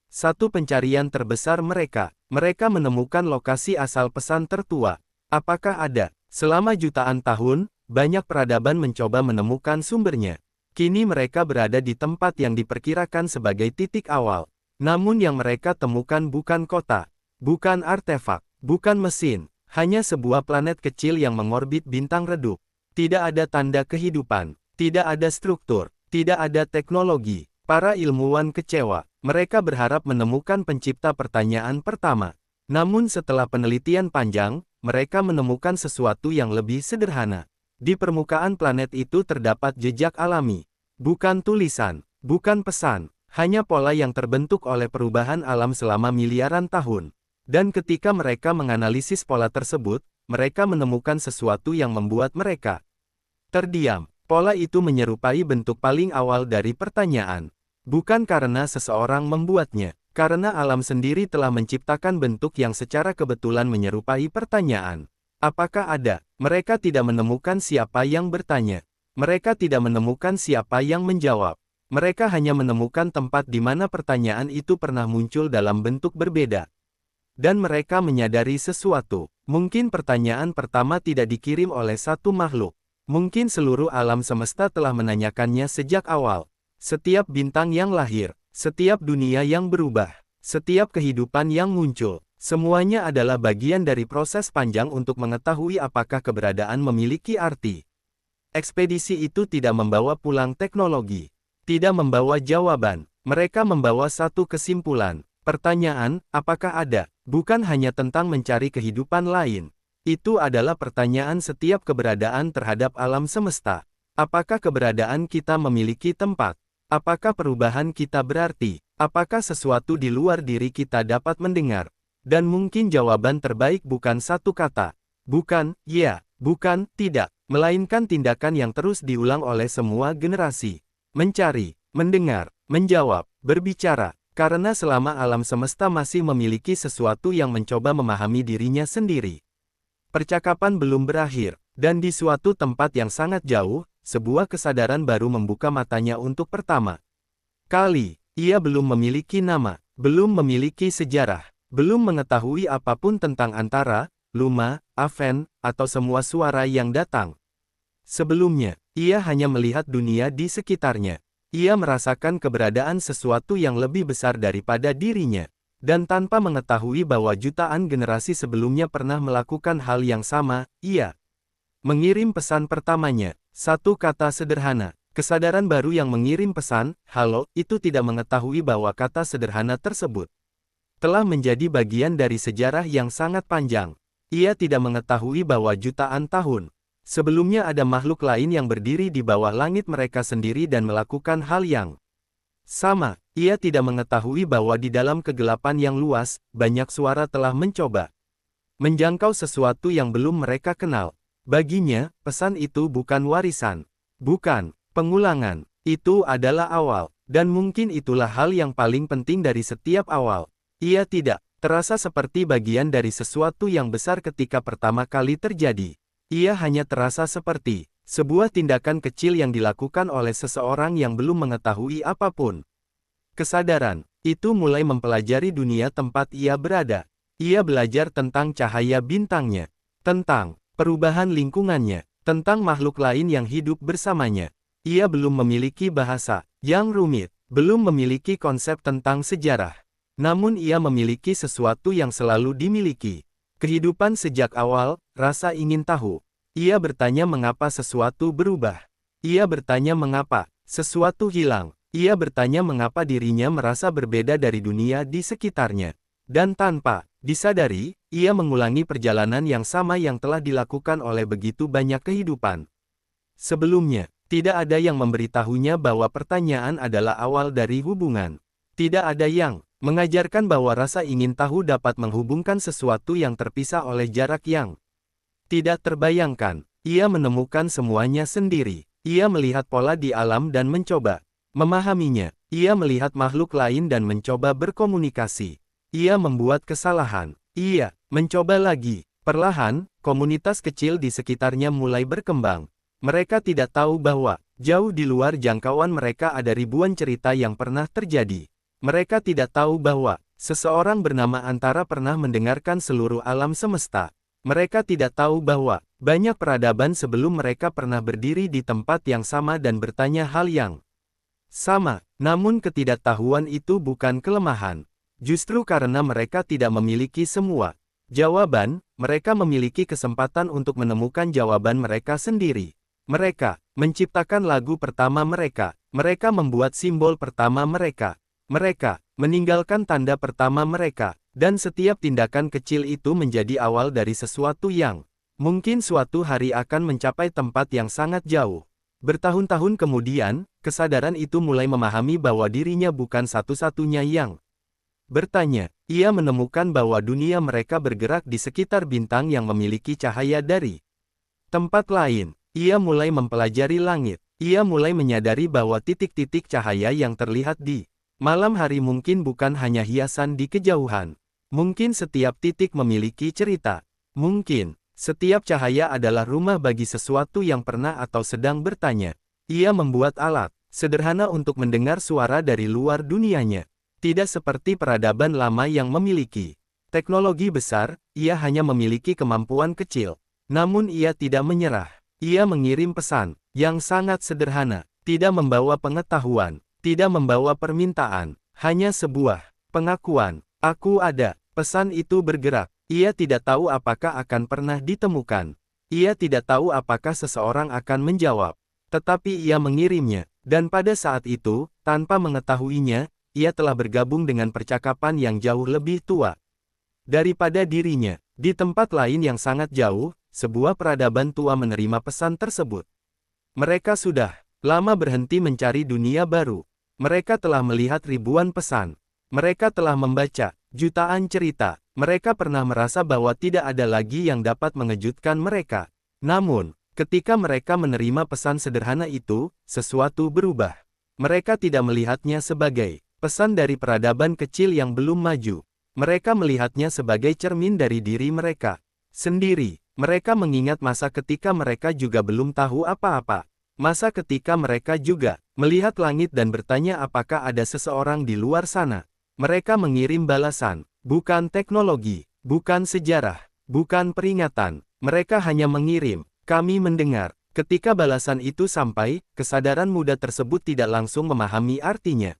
satu pencarian terbesar mereka. Mereka menemukan lokasi asal pesan tertua. Apakah ada? Selama jutaan tahun, banyak peradaban mencoba menemukan sumbernya. Kini mereka berada di tempat yang diperkirakan sebagai titik awal. Namun yang mereka temukan bukan kota, bukan artefak, bukan mesin, hanya sebuah planet kecil yang mengorbit bintang redup. Tidak ada tanda kehidupan, tidak ada struktur, tidak ada teknologi. Para ilmuwan kecewa. Mereka berharap menemukan pencipta pertanyaan pertama. Namun setelah penelitian panjang, mereka menemukan sesuatu yang lebih sederhana. Di permukaan planet itu terdapat jejak alami. Bukan tulisan, bukan pesan, hanya pola yang terbentuk oleh perubahan alam selama miliaran tahun. Dan ketika mereka menganalisis pola tersebut, mereka menemukan sesuatu yang membuat mereka terdiam. Pola itu menyerupai bentuk paling awal dari pertanyaan. Bukan karena seseorang membuatnya, karena alam sendiri telah menciptakan bentuk yang secara kebetulan menyerupai pertanyaan. Apakah ada? Mereka tidak menemukan siapa yang bertanya. Mereka tidak menemukan siapa yang menjawab. Mereka hanya menemukan tempat di mana pertanyaan itu pernah muncul dalam bentuk berbeda. Dan mereka menyadari sesuatu. Mungkin pertanyaan pertama tidak dikirim oleh satu makhluk. Mungkin seluruh alam semesta telah menanyakannya sejak awal. Setiap bintang yang lahir, setiap dunia yang berubah, setiap kehidupan yang muncul, semuanya adalah bagian dari proses panjang untuk mengetahui apakah keberadaan memiliki arti. Ekspedisi itu tidak membawa pulang teknologi, tidak membawa jawaban. Mereka membawa satu kesimpulan. Pertanyaan, apakah ada, bukan hanya tentang mencari kehidupan lain. Itu adalah pertanyaan setiap keberadaan terhadap alam semesta. Apakah keberadaan kita memiliki tempat? Apakah perubahan kita berarti? Apakah sesuatu di luar diri kita dapat mendengar? Dan mungkin jawaban terbaik bukan satu kata. Bukan, ya, bukan, tidak. Melainkan tindakan yang terus diulang oleh semua generasi. Mencari, mendengar, menjawab, berbicara. Karena selama alam semesta masih memiliki sesuatu yang mencoba memahami dirinya sendiri. Percakapan belum berakhir, dan di suatu tempat yang sangat jauh, sebuah kesadaran baru membuka matanya untuk pertama kali. Ia belum memiliki nama, belum memiliki sejarah, belum mengetahui apapun tentang Antara, Luma, Aven, atau semua suara yang datang. Sebelumnya, ia hanya melihat dunia di sekitarnya. Ia merasakan keberadaan sesuatu yang lebih besar daripada dirinya. Dan tanpa mengetahui bahwa jutaan generasi sebelumnya pernah melakukan hal yang sama, ia mengirim pesan pertamanya. Satu kata sederhana. Kesadaran baru yang mengirim pesan, halo, itu tidak mengetahui bahwa kata sederhana tersebut telah menjadi bagian dari sejarah yang sangat panjang. Ia tidak mengetahui bahwa jutaan tahun sebelumnya ada makhluk lain yang berdiri di bawah langit mereka sendiri dan melakukan hal yang sama. Ia tidak mengetahui bahwa di dalam kegelapan yang luas, banyak suara telah mencoba menjangkau sesuatu yang belum mereka kenal. Baginya, pesan itu bukan warisan, bukan pengulangan. Itu adalah awal, dan mungkin itulah hal yang paling penting dari setiap awal. Ia tidak terasa seperti bagian dari sesuatu yang besar ketika pertama kali terjadi. Ia hanya terasa seperti sebuah tindakan kecil yang dilakukan oleh seseorang yang belum mengetahui apapun. Kesadaran itu mulai mempelajari dunia tempat ia berada. Ia belajar tentang cahaya bintangnya, tentang perubahan lingkungannya, tentang makhluk lain yang hidup bersamanya. Ia belum memiliki bahasa yang rumit, belum memiliki konsep tentang sejarah. Namun ia memiliki sesuatu yang selalu dimiliki. Kehidupan sejak awal, rasa ingin tahu. Ia bertanya mengapa sesuatu berubah. Ia bertanya mengapa sesuatu hilang. Ia bertanya mengapa dirinya merasa berbeda dari dunia di sekitarnya. Dan tanpa disadari, ia mengulangi perjalanan yang sama yang telah dilakukan oleh begitu banyak kehidupan sebelumnya. Tidak ada yang memberitahunya bahwa pertanyaan adalah awal dari hubungan. Tidak ada yang mengajarkan bahwa rasa ingin tahu dapat menghubungkan sesuatu yang terpisah oleh jarak yang tidak terbayangkan. Ia menemukan semuanya sendiri. Ia melihat pola di alam dan mencoba memahaminya. Ia melihat makhluk lain dan mencoba berkomunikasi. Ia membuat kesalahan. Ia mencoba lagi. Perlahan, komunitas kecil di sekitarnya mulai berkembang. Mereka tidak tahu bahwa jauh di luar jangkauan mereka ada ribuan cerita yang pernah terjadi. Mereka tidak tahu bahwa seseorang bernama Antara pernah mendengarkan seluruh alam semesta. Mereka tidak tahu bahwa banyak peradaban sebelum mereka pernah berdiri di tempat yang sama dan bertanya hal yang sama. Namun ketidaktahuan itu bukan kelemahan. Justru karena mereka tidak memiliki semua jawaban, mereka memiliki kesempatan untuk menemukan jawaban mereka sendiri. Mereka menciptakan lagu pertama mereka. Mereka membuat simbol pertama mereka. Mereka meninggalkan tanda pertama mereka. Dan setiap tindakan kecil itu menjadi awal dari sesuatu yang mungkin suatu hari akan mencapai tempat yang sangat jauh. Bertahun-tahun kemudian, kesadaran itu mulai memahami bahwa dirinya bukan satu-satunya yang bertanya. Ia menemukan bahwa dunia mereka bergerak di sekitar bintang yang memiliki cahaya dari tempat lain. Ia mulai mempelajari langit. Ia mulai menyadari bahwa titik-titik cahaya yang terlihat di malam hari mungkin bukan hanya hiasan di kejauhan. Mungkin setiap titik memiliki cerita. Mungkin setiap cahaya adalah rumah bagi sesuatu yang pernah atau sedang bertanya. Ia membuat alat sederhana untuk mendengar suara dari luar dunianya. Tidak seperti peradaban lama yang memiliki teknologi besar, ia hanya memiliki kemampuan kecil. Namun ia tidak menyerah. Ia mengirim pesan yang sangat sederhana, tidak membawa pengetahuan, tidak membawa permintaan, hanya sebuah pengakuan. Aku ada. Pesan itu bergerak. Ia tidak tahu apakah akan pernah ditemukan. Ia tidak tahu apakah seseorang akan menjawab. Tetapi ia mengirimnya. Dan pada saat itu, tanpa mengetahuinya, ia telah bergabung dengan percakapan yang jauh lebih tua daripada dirinya. Di tempat lain yang sangat jauh, sebuah peradaban tua menerima pesan tersebut. Mereka sudah lama berhenti mencari dunia baru. Mereka telah melihat ribuan pesan. Mereka telah membaca jutaan cerita. Mereka pernah merasa bahwa tidak ada lagi yang dapat mengejutkan mereka. Namun, ketika mereka menerima pesan sederhana itu, sesuatu berubah. Mereka tidak melihatnya sebagai pesan dari peradaban kecil yang belum maju. Mereka melihatnya sebagai cermin dari diri mereka sendiri. Mereka mengingat masa ketika mereka juga belum tahu apa-apa. Masa ketika mereka juga melihat langit dan bertanya apakah ada seseorang di luar sana. Mereka mengirim balasan, bukan teknologi, bukan sejarah, bukan peringatan. Mereka hanya mengirim, kami mendengar. Ketika balasan itu sampai, kesadaran muda tersebut tidak langsung memahami artinya.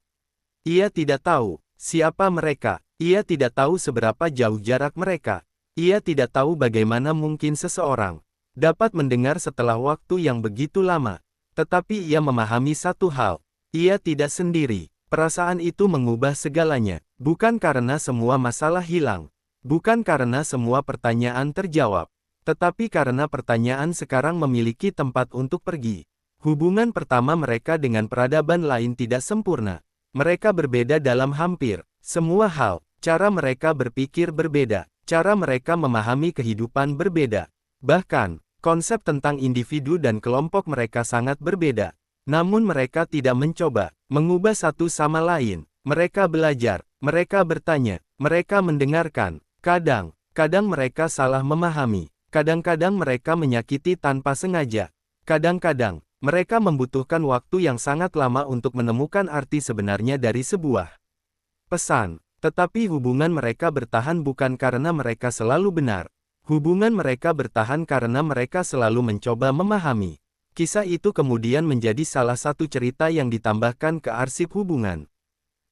Ia tidak tahu Siapa mereka? Ia tidak tahu seberapa jauh jarak mereka. Ia tidak tahu bagaimana mungkin seseorang dapat mendengar setelah waktu yang begitu lama. Tetapi ia memahami satu hal. Ia tidak sendiri. Perasaan itu mengubah segalanya. Bukan karena semua masalah hilang. Bukan karena semua pertanyaan terjawab. Tetapi karena pertanyaan sekarang memiliki tempat untuk pergi. Hubungan pertama mereka dengan peradaban lain tidak sempurna. Mereka berbeda dalam hampir semua hal. Cara mereka berpikir berbeda. Cara mereka memahami kehidupan berbeda. Bahkan, konsep tentang individu dan kelompok mereka sangat berbeda. Namun mereka tidak mencoba mengubah satu sama lain. Mereka belajar, mereka bertanya, mereka mendengarkan. Kadang mereka salah memahami. Kadang-kadang mereka menyakiti tanpa sengaja. Kadang-kadang, mereka membutuhkan waktu yang sangat lama untuk menemukan arti sebenarnya dari sebuah pesan. Tetapi hubungan mereka bertahan bukan karena mereka selalu benar. Hubungan mereka bertahan karena mereka selalu mencoba memahami. Kisah itu kemudian menjadi salah satu cerita yang ditambahkan ke arsip hubungan.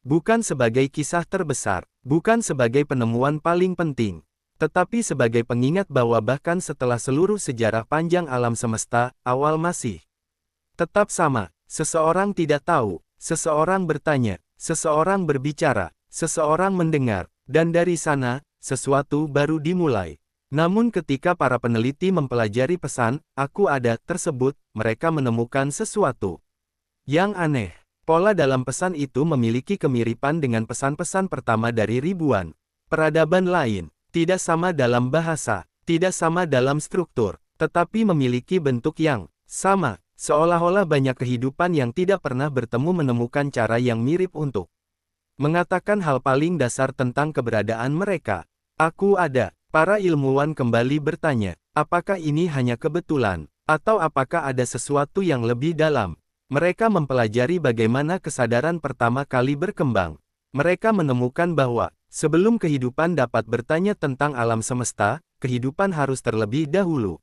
Bukan sebagai kisah terbesar, bukan sebagai penemuan paling penting. Tetapi sebagai pengingat bahwa bahkan setelah seluruh sejarah panjang alam semesta, awal masih tetap sama. Seseorang tidak tahu, seseorang bertanya, seseorang berbicara, seseorang mendengar, dan dari sana, sesuatu baru dimulai. Namun ketika para peneliti mempelajari pesan, "Aku ada" tersebut, mereka menemukan sesuatu yang aneh. Pola dalam pesan itu memiliki kemiripan dengan pesan-pesan pertama dari ribuan peradaban lain. Tidak sama dalam bahasa, tidak sama dalam struktur, tetapi memiliki bentuk yang sama, seolah-olah banyak kehidupan yang tidak pernah bertemu menemukan cara yang mirip untuk mengatakan hal paling dasar tentang keberadaan mereka. Aku ada. Para ilmuwan kembali bertanya, apakah ini hanya kebetulan, atau apakah ada sesuatu yang lebih dalam? Mereka mempelajari bagaimana kesadaran pertama kali berkembang. Mereka menemukan bahwa sebelum kehidupan dapat bertanya tentang alam semesta, kehidupan harus terlebih dahulu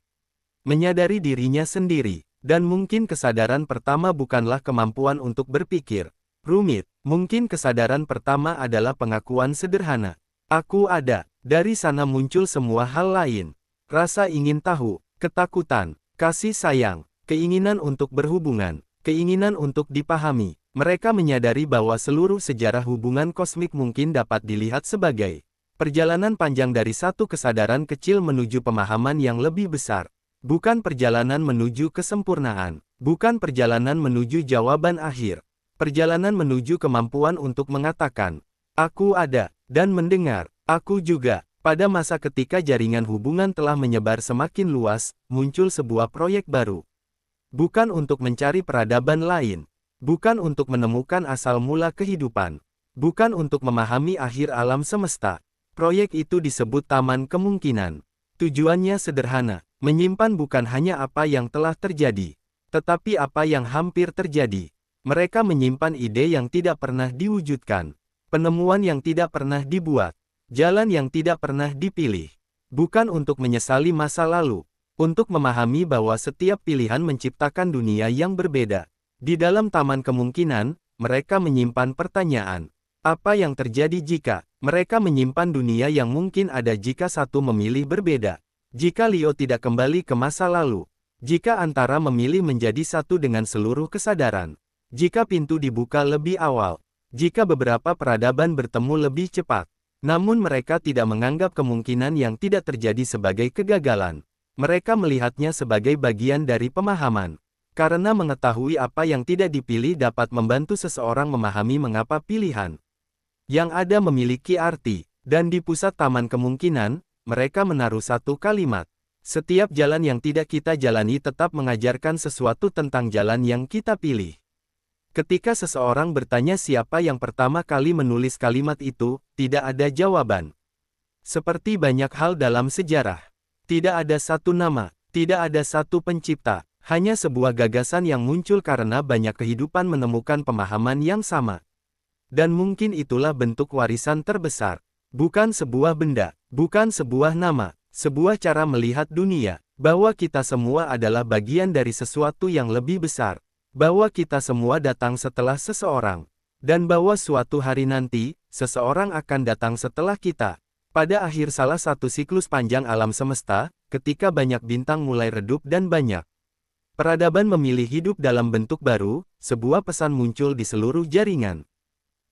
menyadari dirinya sendiri. Dan mungkin kesadaran pertama bukanlah kemampuan untuk berpikir rumit. Mungkin kesadaran pertama adalah pengakuan sederhana. Aku ada. Dari sana muncul semua hal lain. Rasa ingin tahu, ketakutan, kasih sayang, keinginan untuk berhubungan, keinginan untuk dipahami. Mereka menyadari bahwa seluruh sejarah hubungan kosmik mungkin dapat dilihat sebagai perjalanan panjang dari satu kesadaran kecil menuju pemahaman yang lebih besar. Bukan perjalanan menuju kesempurnaan, bukan perjalanan menuju jawaban akhir. Perjalanan menuju kemampuan untuk mengatakan, "Aku ada," dan mendengar, "Aku juga." Pada masa ketika jaringan hubungan telah menyebar semakin luas, muncul sebuah proyek baru. Bukan untuk mencari peradaban lain. Bukan untuk menemukan asal mula kehidupan. Bukan untuk memahami akhir alam semesta. Proyek itu disebut Taman Kemungkinan. Tujuannya sederhana, menyimpan bukan hanya apa yang telah terjadi, tetapi apa yang hampir terjadi. Mereka menyimpan ide yang tidak pernah diwujudkan, penemuan yang tidak pernah dibuat, jalan yang tidak pernah dipilih. Bukan untuk menyesali masa lalu, untuk memahami bahwa setiap pilihan menciptakan dunia yang berbeda. Di dalam Taman Kemungkinan, mereka menyimpan pertanyaan. Apa yang terjadi jika mereka menyimpan dunia yang mungkin ada jika satu memilih berbeda? Jika Leo tidak kembali ke masa lalu? Jika antara memilih menjadi satu dengan seluruh kesadaran? Jika pintu dibuka lebih awal? Jika beberapa peradaban bertemu lebih cepat? Namun mereka tidak menganggap kemungkinan yang tidak terjadi sebagai kegagalan. Mereka melihatnya sebagai bagian dari pemahaman. Karena mengetahui apa yang tidak dipilih dapat membantu seseorang memahami mengapa pilihan yang ada memiliki arti. Dan di pusat Taman Kemungkinan, mereka menaruh satu kalimat. Setiap jalan yang tidak kita jalani tetap mengajarkan sesuatu tentang jalan yang kita pilih. Ketika seseorang bertanya siapa yang pertama kali menulis kalimat itu, tidak ada jawaban. Seperti banyak hal dalam sejarah, tidak ada satu nama, tidak ada satu pencipta. Hanya sebuah gagasan yang muncul karena banyak kehidupan menemukan pemahaman yang sama. Dan mungkin itulah bentuk warisan terbesar. Bukan sebuah benda, bukan sebuah nama, sebuah cara melihat dunia. Bahwa kita semua adalah bagian dari sesuatu yang lebih besar. Bahwa kita semua datang setelah seseorang. Dan bahwa suatu hari nanti, seseorang akan datang setelah kita. Pada akhir salah satu siklus panjang alam semesta, ketika banyak bintang mulai redup dan banyak peradaban memilih hidup dalam bentuk baru, sebuah pesan muncul di seluruh jaringan.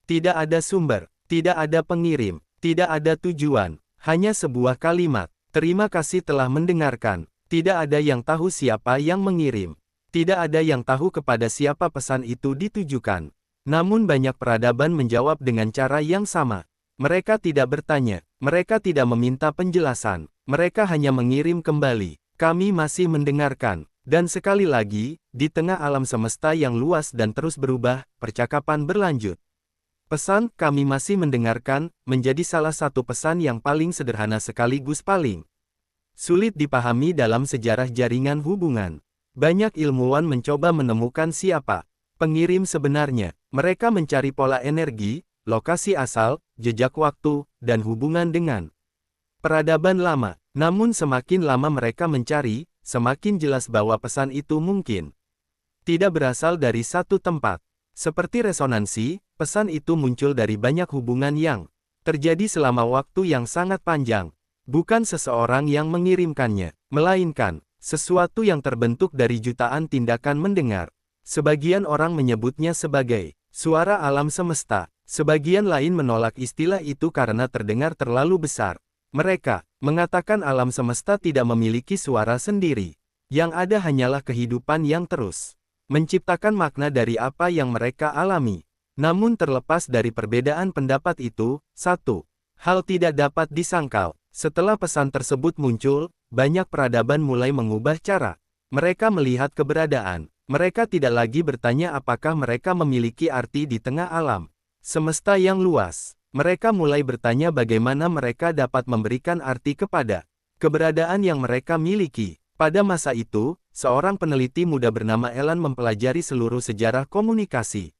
Tidak ada sumber, tidak ada pengirim, tidak ada tujuan, hanya sebuah kalimat. Terima kasih telah mendengarkan. Tidak ada yang tahu siapa yang mengirim. Tidak ada yang tahu kepada siapa pesan itu ditujukan. Namun banyak peradaban menjawab dengan cara yang sama. Mereka tidak bertanya, mereka tidak meminta penjelasan, mereka hanya mengirim kembali. Kami masih mendengarkan. Dan sekali lagi, di tengah alam semesta yang luas dan terus berubah, percakapan berlanjut. Pesan, kami masih mendengarkan, menjadi salah satu pesan yang paling sederhana sekaligus paling sulit dipahami dalam sejarah jaringan hubungan. Banyak ilmuwan mencoba menemukan siapa pengirim sebenarnya. Mereka mencari pola energi, lokasi asal, jejak waktu, dan hubungan dengan peradaban lama. Namun semakin lama mereka mencari, semakin jelas bahwa pesan itu mungkin tidak berasal dari satu tempat. Seperti resonansi, pesan itu muncul dari banyak hubungan yang terjadi selama waktu yang sangat panjang. Bukan seseorang yang mengirimkannya, melainkan sesuatu yang terbentuk dari jutaan tindakan mendengar. Sebagian orang menyebutnya sebagai suara alam semesta. Sebagian lain menolak istilah itu karena terdengar terlalu besar. Mereka mengatakan alam semesta tidak memiliki suara sendiri. Yang ada hanyalah kehidupan yang terus menciptakan makna dari apa yang mereka alami. Namun terlepas dari perbedaan pendapat itu, satu hal tidak dapat disangkal. Setelah pesan tersebut muncul, banyak peradaban mulai mengubah cara mereka melihat keberadaan. Mereka tidak lagi bertanya apakah mereka memiliki arti di tengah alam semesta yang luas. Mereka mulai bertanya bagaimana mereka dapat memberikan arti kepada keberadaan yang mereka miliki. Pada masa itu, seorang peneliti muda bernama Elan mempelajari seluruh sejarah komunikasi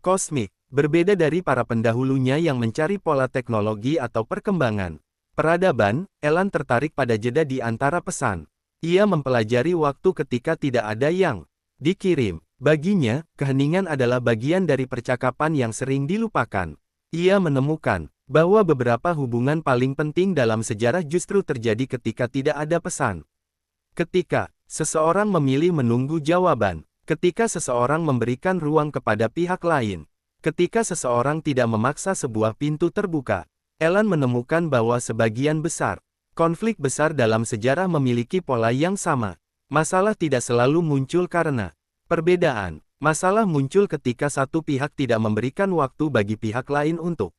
kosmik. Berbeda dari para pendahulunya yang mencari pola teknologi atau perkembangan peradaban, Elan tertarik pada jeda di antara pesan. Ia mempelajari waktu ketika tidak ada yang dikirim. Baginya, keheningan adalah bagian dari percakapan yang sering dilupakan. Ia menemukan bahwa beberapa hubungan paling penting dalam sejarah justru terjadi ketika tidak ada pesan. Ketika seseorang memilih menunggu jawaban, ketika seseorang memberikan ruang kepada pihak lain, ketika seseorang tidak memaksa sebuah pintu terbuka. Elan menemukan bahwa sebagian besar konflik besar dalam sejarah memiliki pola yang sama. Masalah tidak selalu muncul karena perbedaan. Masalah muncul ketika satu pihak tidak memberikan waktu bagi pihak lain untuk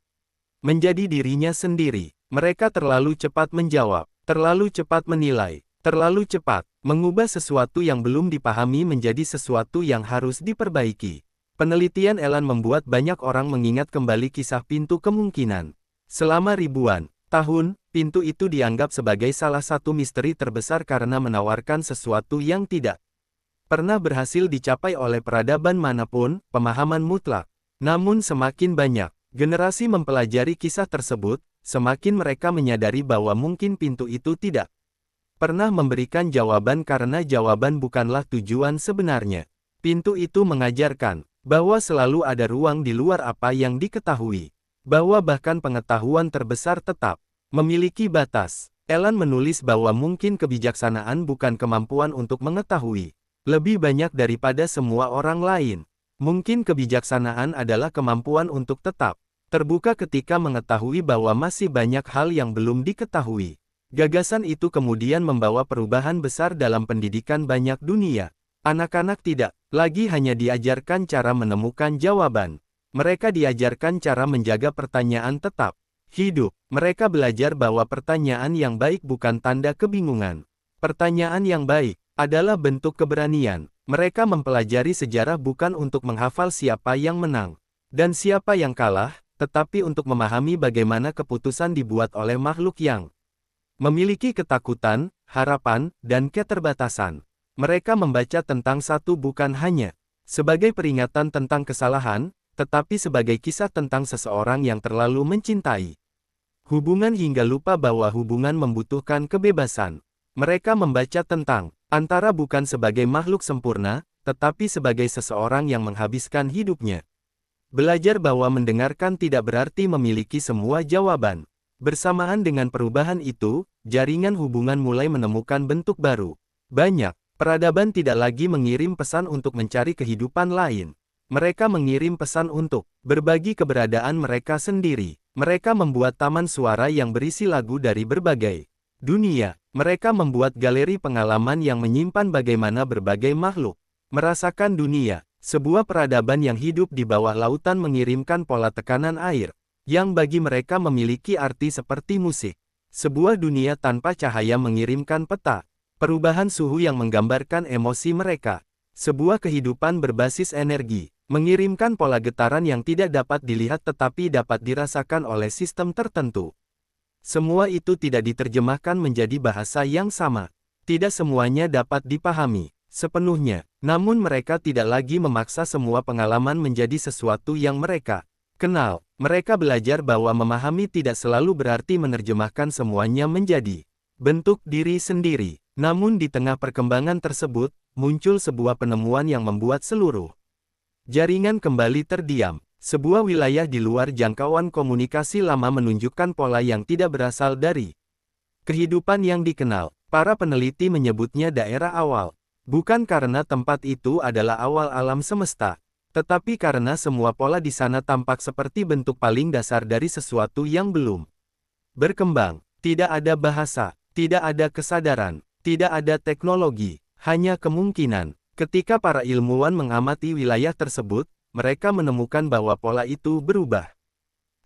menjadi dirinya sendiri. Mereka terlalu cepat menjawab, terlalu cepat menilai, terlalu cepat mengubah sesuatu yang belum dipahami menjadi sesuatu yang harus diperbaiki. Penelitian Elan membuat banyak orang mengingat kembali kisah pintu kemungkinan. Selama ribuan tahun, pintu itu dianggap sebagai salah satu misteri terbesar karena menawarkan sesuatu yang tidak pernah berhasil dicapai oleh peradaban manapun, pemahaman mutlak. Namun semakin banyak generasi mempelajari kisah tersebut, semakin mereka menyadari bahwa mungkin pintu itu tidak pernah memberikan jawaban karena jawaban bukanlah tujuan sebenarnya. Pintu itu mengajarkan bahwa selalu ada ruang di luar apa yang diketahui. Bahwa bahkan pengetahuan terbesar tetap memiliki batas. Elan menulis bahwa mungkin kebijaksanaan bukan kemampuan untuk mengetahui lebih banyak daripada semua orang lain. Mungkin kebijaksanaan adalah kemampuan untuk tetap terbuka ketika mengetahui bahwa masih banyak hal yang belum diketahui. Gagasan itu kemudian membawa perubahan besar dalam pendidikan banyak dunia. Anak-anak tidak lagi hanya diajarkan cara menemukan jawaban. Mereka diajarkan cara menjaga pertanyaan tetap hidup. Mereka belajar bahwa pertanyaan yang baik bukan tanda kebingungan. Pertanyaan yang baik adalah bentuk keberanian. Mereka mempelajari sejarah bukan untuk menghafal siapa yang menang dan siapa yang kalah, tetapi untuk memahami bagaimana keputusan dibuat oleh makhluk yang memiliki ketakutan, harapan, dan keterbatasan. Mereka membaca tentang satu bukan hanya sebagai peringatan tentang kesalahan, tetapi sebagai kisah tentang seseorang yang terlalu mencintai hubungan hingga lupa bahwa hubungan membutuhkan kebebasan. Mereka membaca tentang antara bukan sebagai makhluk sempurna, tetapi sebagai seseorang yang menghabiskan hidupnya Belajar bahwa mendengarkan tidak berarti memiliki semua jawaban. Bersamaan dengan perubahan itu, jaringan hubungan mulai menemukan bentuk baru. Banyak peradaban tidak lagi mengirim pesan untuk mencari kehidupan lain. Mereka mengirim pesan untuk berbagi keberadaan mereka sendiri. Mereka membuat taman suara yang berisi lagu dari berbagai dunia. Mereka membuat galeri pengalaman yang menyimpan bagaimana berbagai makhluk merasakan dunia. Sebuah peradaban yang hidup di bawah lautan mengirimkan pola tekanan air, yang bagi mereka memiliki arti seperti musik. Sebuah dunia tanpa cahaya mengirimkan peta, perubahan suhu yang menggambarkan emosi mereka. Sebuah kehidupan berbasis energi, mengirimkan pola getaran yang tidak dapat dilihat tetapi dapat dirasakan oleh sistem tertentu. Semua itu tidak diterjemahkan menjadi bahasa yang sama. Tidak semuanya dapat dipahami sepenuhnya, namun mereka tidak lagi memaksa semua pengalaman menjadi sesuatu yang mereka kenal. Mereka belajar bahwa memahami tidak selalu berarti menerjemahkan semuanya menjadi bentuk diri sendiri. Namun di tengah perkembangan tersebut, muncul sebuah penemuan yang membuat seluruh jaringan kembali terdiam. Sebuah wilayah di luar jangkauan komunikasi lama menunjukkan pola yang tidak berasal dari kehidupan yang dikenal. Para peneliti menyebutnya daerah awal. Bukan karena tempat itu adalah awal alam semesta, tetapi karena semua pola di sana tampak seperti bentuk paling dasar dari sesuatu yang belum berkembang. Tidak ada bahasa, tidak ada kesadaran, tidak ada teknologi, hanya kemungkinan. Ketika para ilmuwan mengamati wilayah tersebut, mereka menemukan bahwa pola itu berubah.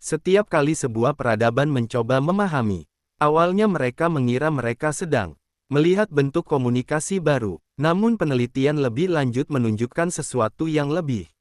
Setiap kali sebuah peradaban mencoba memahami, awalnya mereka mengira mereka sedang melihat bentuk komunikasi baru. Namun penelitian lebih lanjut menunjukkan sesuatu yang lebih